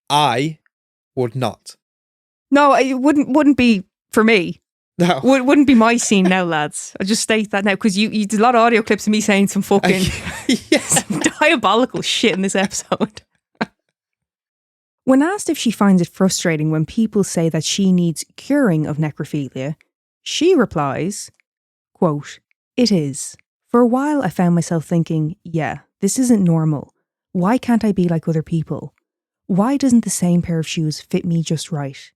I would not. No, it wouldn't be for me. No. Wouldn't be my scene now, lads. I'll just state that now, because you did a lot of audio clips of me saying some fucking some diabolical shit in this episode. When asked if she finds it frustrating when people say that she needs curing of necrophilia, she replies, quote, "It is. For a while I found myself thinking, yeah, this isn't normal. Why can't I be like other people? Why doesn't the same pair of shoes fit me just right?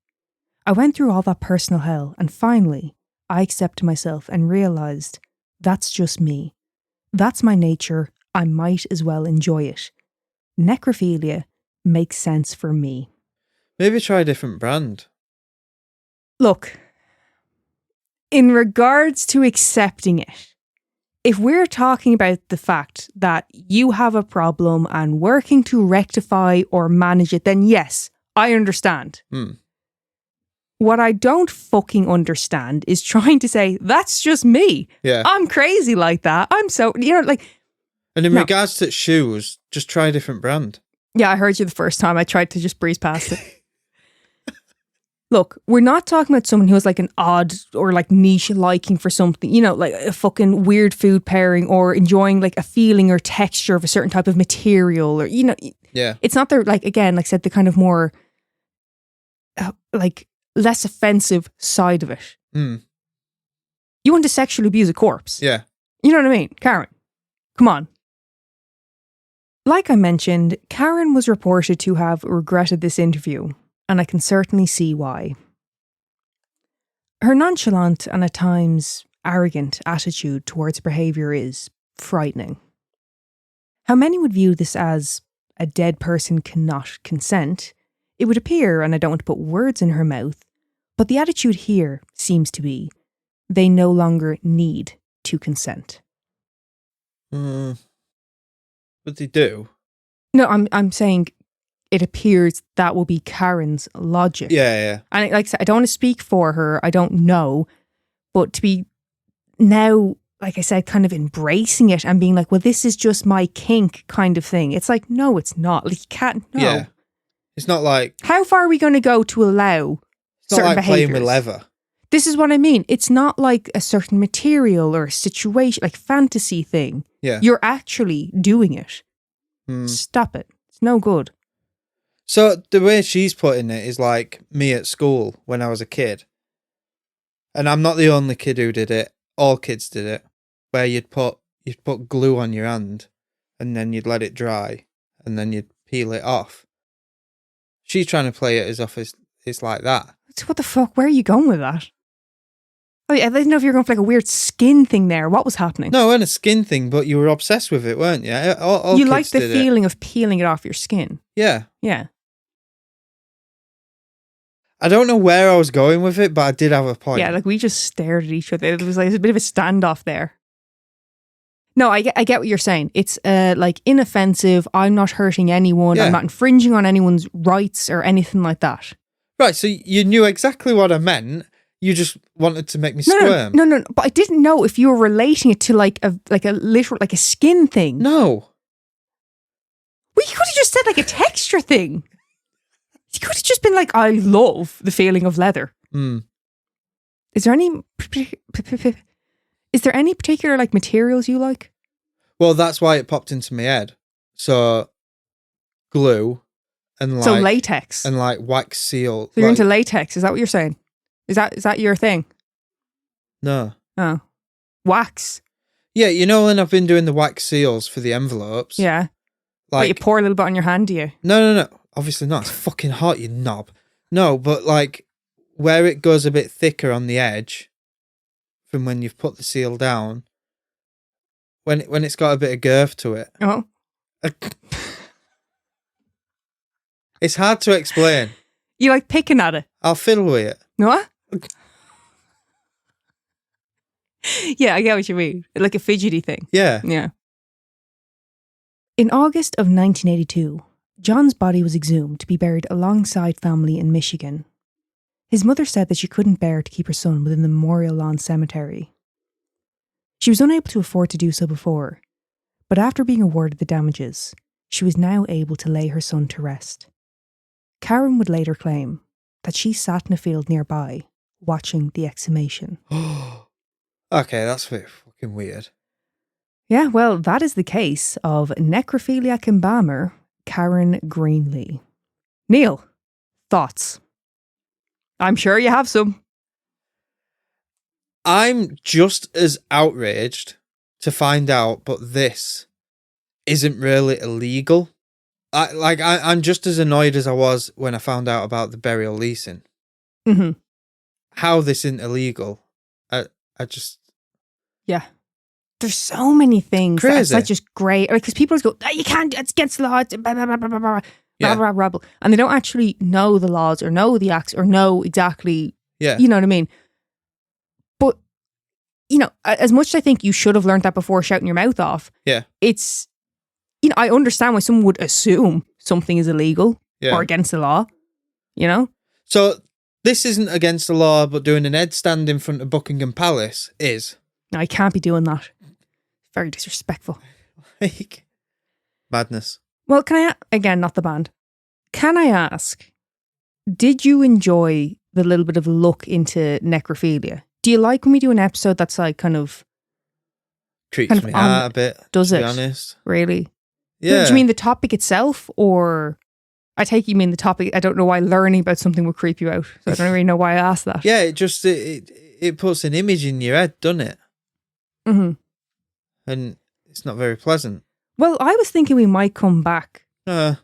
I went through all that personal hell, and finally, I accepted myself and realised that's just me. That's my nature. I might as well enjoy it. Necrophilia makes sense for me." Maybe try a different brand. Look, in regards to accepting it, if we're talking about the fact that you have a problem and working to rectify or manage it, then yes, I understand. What I don't fucking understand is trying to say, that's just me. Yeah. I'm crazy like that. I'm so, And in regards to shoes, just try a different brand. Yeah, I heard you the first time. I tried to just breeze past it. Look, we're not talking about someone who has like an odd or like niche liking for something, like a fucking weird food pairing, or enjoying like a feeling or texture of a certain type of material, or, Yeah. It's not the, like, again, like I said, the kind of more like less offensive side of it. You want to sexually abuse a corpse. Yeah. You know what I mean? Karen, come on. Like I mentioned, Karen was reported to have regretted this interview, and I can certainly see why. Her nonchalant and at times arrogant attitude towards behaviour is frightening. How many would view this as a dead person cannot consent? It would appear, and I don't want to put words in her mouth, but the attitude here seems to be they no longer need to consent. But they do. No, I'm saying it appears that will be Karen's logic. Yeah. And like I said, I don't want to speak for her. I don't know. But to be now, like I said, kind of embracing it and being like, well, this is just my kink kind of thing. It's like, no, it's not. Like, you can't, no. Yeah. It's not like... How far are we going to go to allow It's certain not like behaviours? playing with leather. This is what I mean. It's not like a certain material or a situation, like fantasy thing. Yeah. You're actually doing it. Stop it. It's no good. So the way she's putting it is like me at school when I was a kid. And I'm not the only kid who did it. All kids did it. Where you'd put glue on your hand and then you'd let it dry and then you'd peel it off. She's trying to play it as if it's like that. So what the fuck? Where are you going with that? I didn't know if you were going for like a weird skin thing there. What was happening? No, it wasn't a skin thing, but you were obsessed with it, weren't you? All you kids liked the did feeling of peeling it off your skin. Yeah. Yeah. I don't know where I was going with it, but I did have a point. Yeah, like we just stared at each other. It was like a bit of a standoff there. No, I get what you're saying. It's like inoffensive. I'm not hurting anyone. Yeah. I'm not infringing on anyone's rights or anything like that. Right, so you knew exactly what I meant. You just wanted to make me squirm. No. But I didn't know if you were relating it to like a literal, like a skin thing. No. Well, you could have just said like a texture thing. You could have just been like, I love the feeling of leather. Is there any particular like materials you like? Well, that's why it popped into my head. So glue and like... So latex. And like wax seal. So you're into latex, is that what you're saying? Is that your thing? No. Oh. Wax. Yeah, you know when I've been doing the wax seals for the envelopes? Yeah. Like you pour a little bit on your hand, do you? No. Obviously not. It's fucking hot, you knob. No, but like where it goes a bit thicker on the edge from when you've put the seal down, when it's got a bit of girth to it. Oh. It's hard to explain. You like picking at it? I'll fiddle with it. What? Yeah, I get what you mean. Like a fidgety thing. Yeah. Yeah. In August of 1982, John's body was exhumed to be buried alongside family in Michigan. His mother said that she couldn't bear to keep her son within the Memorial Lawn Cemetery. She was unable to afford to do so before, but after being awarded the damages, she was now able to lay her son to rest. Karen would later claim that she sat in a field nearby, watching the exhumation. Okay, that's a bit fucking weird. Yeah, well, that is the case of necrophiliac embalmer Karen Greenlee. Neil, thoughts? I'm sure you have some. I'm just as outraged to find out, but this isn't really illegal. I'm just as annoyed as I was when I found out about the burial leasing. Mm-hmm. How this isn't illegal, I just... Yeah. There's so many things Crazy. that's just great. Because people just go, oh, you can't, it's against the law, it's blah, blah, blah, blah, blah, blah, blah, blah, blah, blah. And they don't actually know the laws or know the acts or know exactly, you know what I mean? But, you know, as much as I think you should have learned that before shouting your mouth off, it's, you know, I understand why someone would assume something is illegal or against the law, you know? So this isn't against the law, but doing an headstand in front of Buckingham Palace is. No, I can't be doing that. Very disrespectful. Like, madness. Well, can I, again, not the band. Can I ask, did you enjoy the little bit of look into necrophilia? Do you like when we do an episode that's like kind of... Creeps me out a bit, does to it? be honest. Really? Yeah. Do you mean the topic itself, or... I take you mean the topic. I don't know why learning about something would creep you out. So I don't really know why I asked that. Yeah, it just, it puts an image in your head, doesn't it? Mm-hmm. And it's not very pleasant. Well, I was thinking we might come back. I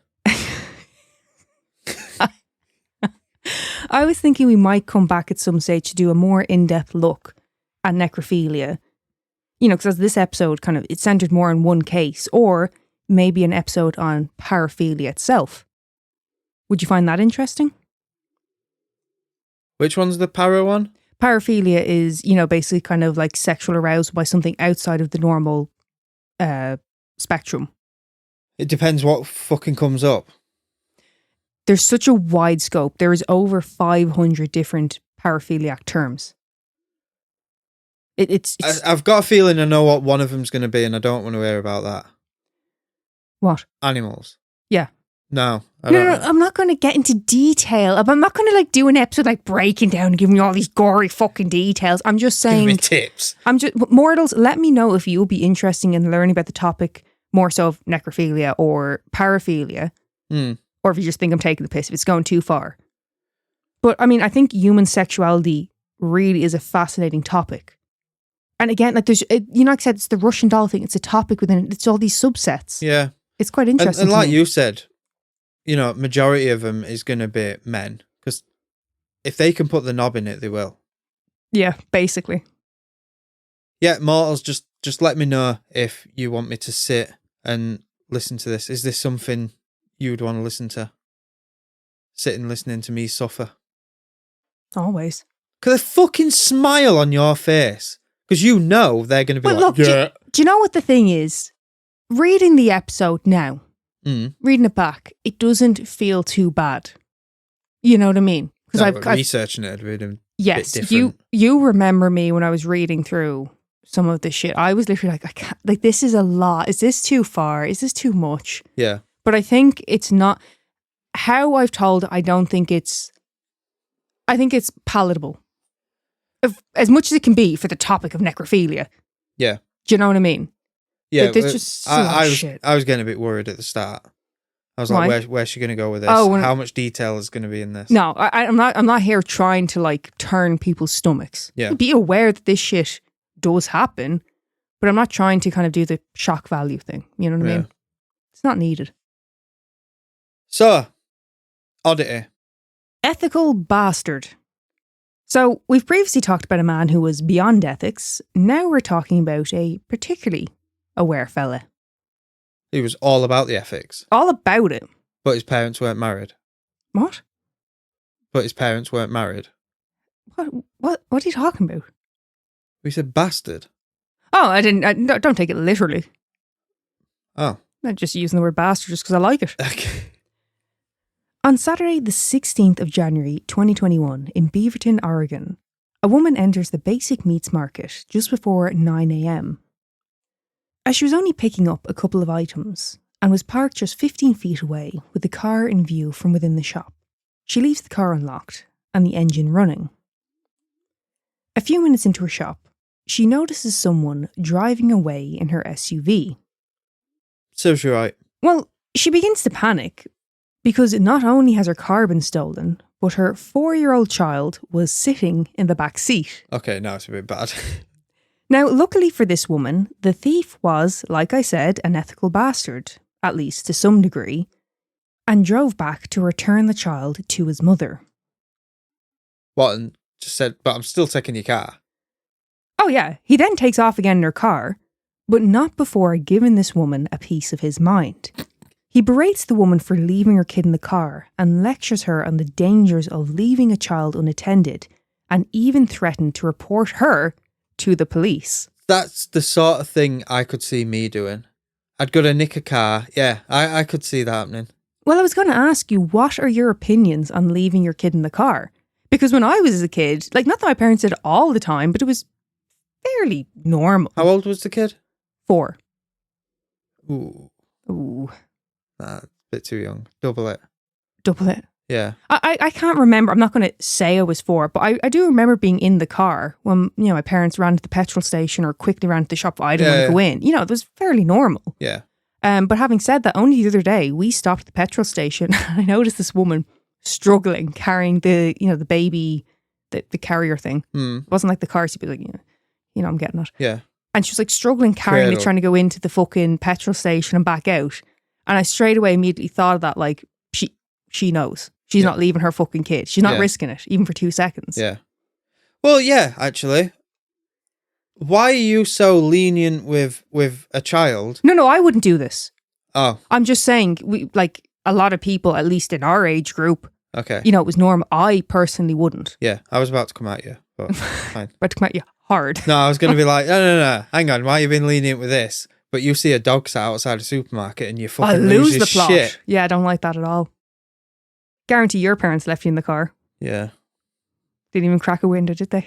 was thinking we might come back at some stage to do a more in-depth look at necrophilia. You know, because this episode kind of, it's centered more on one case, or maybe an episode on paraphilia itself. Would you find that interesting? Which one's the para one? Paraphilia is, you know, basically kind of like sexual arousal by something outside of the normal spectrum. It depends what fucking comes up. There's such a wide scope. There is over 500 different paraphiliac terms. It's I've got a feeling I know what one of them's going to be, and I don't want to hear about that. What? Animals. Yeah. No, No, I'm not going to get into detail. I'm not going to like do an episode like breaking down and giving you all these gory fucking details. I'm just saying... Give me tips. Mortals, let me know if you'll be interested in learning about the topic more so of necrophilia or paraphilia. Or if you just think I'm taking the piss, if it's going too far. But I mean, I think human sexuality really is a fascinating topic. And again, like like I said, it's the Russian doll thing. It's a topic within it. It's all these subsets. Yeah. It's quite interesting. And like you said, you know, majority of them is going to be men, because if they can put the knob in it, they will. Yeah, basically. Yeah, mortals, just let me know if you want me to sit and listen to this. Is this something you would want to listen to? Sitting listening to me suffer. Always. Because a fucking smile on your face. Because you know they're going to be look, yeah. Do you know what the thing is? Reading the episode now, reading it back, it doesn't feel too bad. You know what I mean? Because I've researching it a bit different. You remember me when I was reading through some of this shit. I was literally like, I can't, like, this is a lot. Is this too far? Is this too much? Yeah. But I think it's not. How I've told, I don't think it's. I think it's palatable, as much as it can be for the topic of necrophilia. Yeah. Do you know what I mean? Yeah, like, there's just so much shit. I was getting a bit worried at the start. I was Why? like, where's she going to go with this? How much detail is going to be in this? No, I'm not here trying to like turn people's stomachs. Yeah. Be aware that this shit does happen, but I'm not trying to kind of do the shock value thing. You know what I mean? It's not needed. So, Oddity. Ethical bastard. So, we've previously talked about a man who was beyond ethics. Now we're talking about a particularly aware fella. He was all about the ethics. All about it. But his parents weren't married. What? But his parents weren't married. What are you talking about? We said bastard. Oh, I don't take it literally. Oh. I'm just using the word bastard just because I like it. Okay. On Saturday, the 16th of January 2021, in Beaverton, Oregon, a woman enters the basic meats market just before 9 a.m. As she was only picking up a couple of items and was parked just 15 feet away with the car in view from within the shop, she leaves the car unlocked and the engine running. A few minutes into her shop, she notices someone driving away in her SUV. Serves you right. Well, she begins to panic because not only has her car been stolen, but her 4-year-old child was sitting in the back seat. Okay, now it's a bit bad. Now, luckily for this woman, the thief was, like I said, an ethical bastard, at least to some degree, and drove back to return the child to his mother. What? And just said, but I'm still taking your car. Oh yeah, he then takes off again in her car, but not before giving this woman a piece of his mind. He berates the woman for leaving her kid in the car and lectures her on the dangers of leaving a child unattended, and even threatened to report her to the police. That's the sort of thing I could see me doing. I'd go to nick a car. Yeah, I could see that happening. Well, I was going to ask you, what are your opinions on leaving your kid in the car? Because when I was a kid, like, not that my parents did it all the time, but it was fairly normal. How old was the kid? 4. Ooh. Nah, a bit too young. Double it. Yeah. I can't remember. I'm not going to say I was 4, but I do remember being in the car when, my parents ran to the petrol station or quickly ran to the shop. I didn't want to go in. It was fairly normal. Yeah. But having said that, only the other day, we stopped at the petrol station and I noticed this woman struggling, carrying the baby, the carrier thing. It wasn't like the car seat, but like, I'm getting it. Yeah. And she was like struggling, carrying it, trying to go into the fucking petrol station and back out. And I straight away immediately thought of that, like, she knows. She's not leaving her fucking kid. She's not risking it, even for 2 seconds. Yeah. Well, yeah, actually. Why are you so lenient with a child? No, I wouldn't do this. Oh. I'm just saying, a lot of people, at least in our age group, okay, it was normal. I personally wouldn't. Yeah, I was about to come at you, but fine. About to come at you hard. No, I was going to be like, no, hang on, why are you being lenient with this? But you see a dog sat outside a supermarket and you fucking lose the plot. Shit. Yeah, I don't like that at all. Guarantee your parents left you in the car. Yeah. Didn't even crack a window, did they?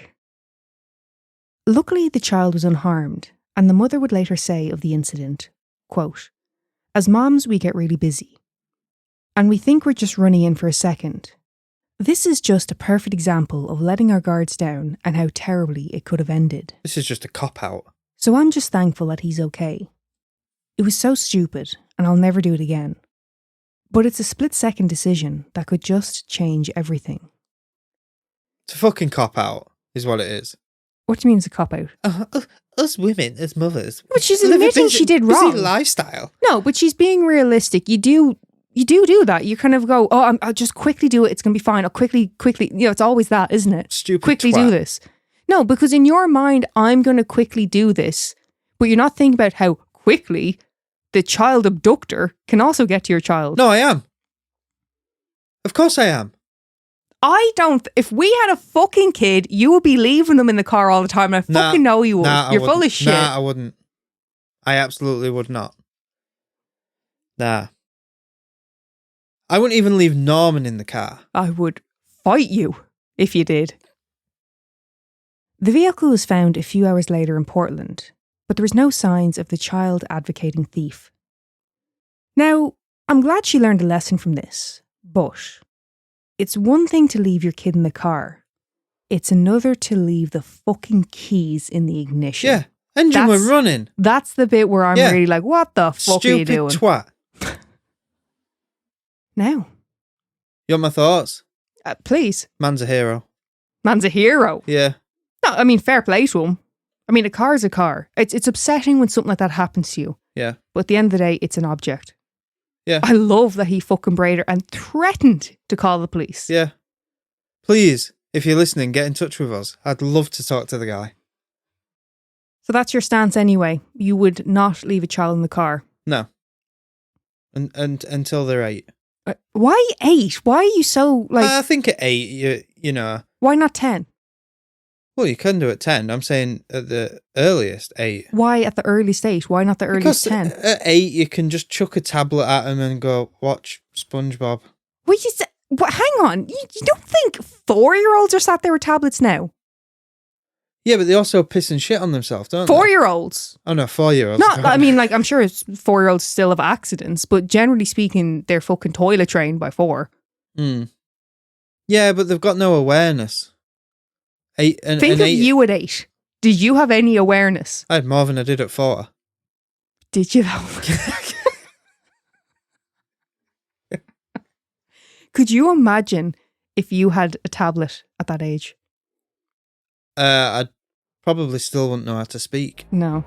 Luckily, the child was unharmed, and the mother would later say of the incident, quote, "As moms, we get really busy. And we think we're just running in for a second. This is just a perfect example of letting our guards down and how terribly it could have ended. This is just a cop-out. So I'm just thankful that he's okay. It was so stupid, and I'll never do it again. But it's a split-second decision that could just change everything." It's a fucking cop-out, is what it is. What do you mean it's a cop-out? Us women, as mothers... But she's admitting she did wrong. Busy lifestyle. No, but she's being realistic. You do that. You kind of go, I'll just quickly do it. It's going to be fine. I'll quickly, it's always that, isn't it? Stupid quickly twat. do this. No, because in your mind, I'm going to quickly do this, but you're not thinking about how quickly the child abductor can also get to your child. No, I am. Of course I am. I don't. If we had a fucking kid, you would be leaving them in the car all the time. And I fucking know you would. You're full of shit. Nah, I wouldn't. I absolutely would not. Nah. I wouldn't even leave Norman in the car. I would fight you if you did. The vehicle was found a few hours later in Portland, but there was no signs of the child advocating thief. Now, I'm glad she learned a lesson from this, but it's one thing to leave your kid in the car. It's another to leave the fucking keys in the ignition. Yeah, engine were running. That's the bit where I'm really like, what the fuck are you doing? Stupid twat. Now. You want my thoughts? Please. Man's a hero. Man's a hero? Yeah. No, I mean, fair play to him. I mean, a car's a car. It's upsetting when something like that happens to you. Yeah. But at the end of the day, it's an object. Yeah. I love that he fucking braided her and threatened to call the police. Yeah. Please, if you're listening, get in touch with us. I'd love to talk to the guy. So that's your stance anyway. You would not leave a child in the car. No. And until they're 8. Why 8? Why are you so like? I think at 8, you know. Why not 10? Well, you can do it 10. I'm saying at the earliest 8. Why at the earliest 8? Why not the earliest 10? At 8, you can just chuck a tablet at them and go, watch SpongeBob. What you say? Hang on. You don't think 4-year-olds are sat there with tablets now? Yeah, but they also piss and shit on themselves, don't they? 4-year-olds. Oh no, 4-year-olds. Not, I mean, like, I'm sure 4-year-olds still have accidents, but generally speaking, they're fucking toilet trained by 4. Yeah, but they've got no awareness. Think of you at 8. Did you have any awareness? I had more than I did at 4. Did you? Could you imagine if you had a tablet at that age? I probably still wouldn't know how to speak. No.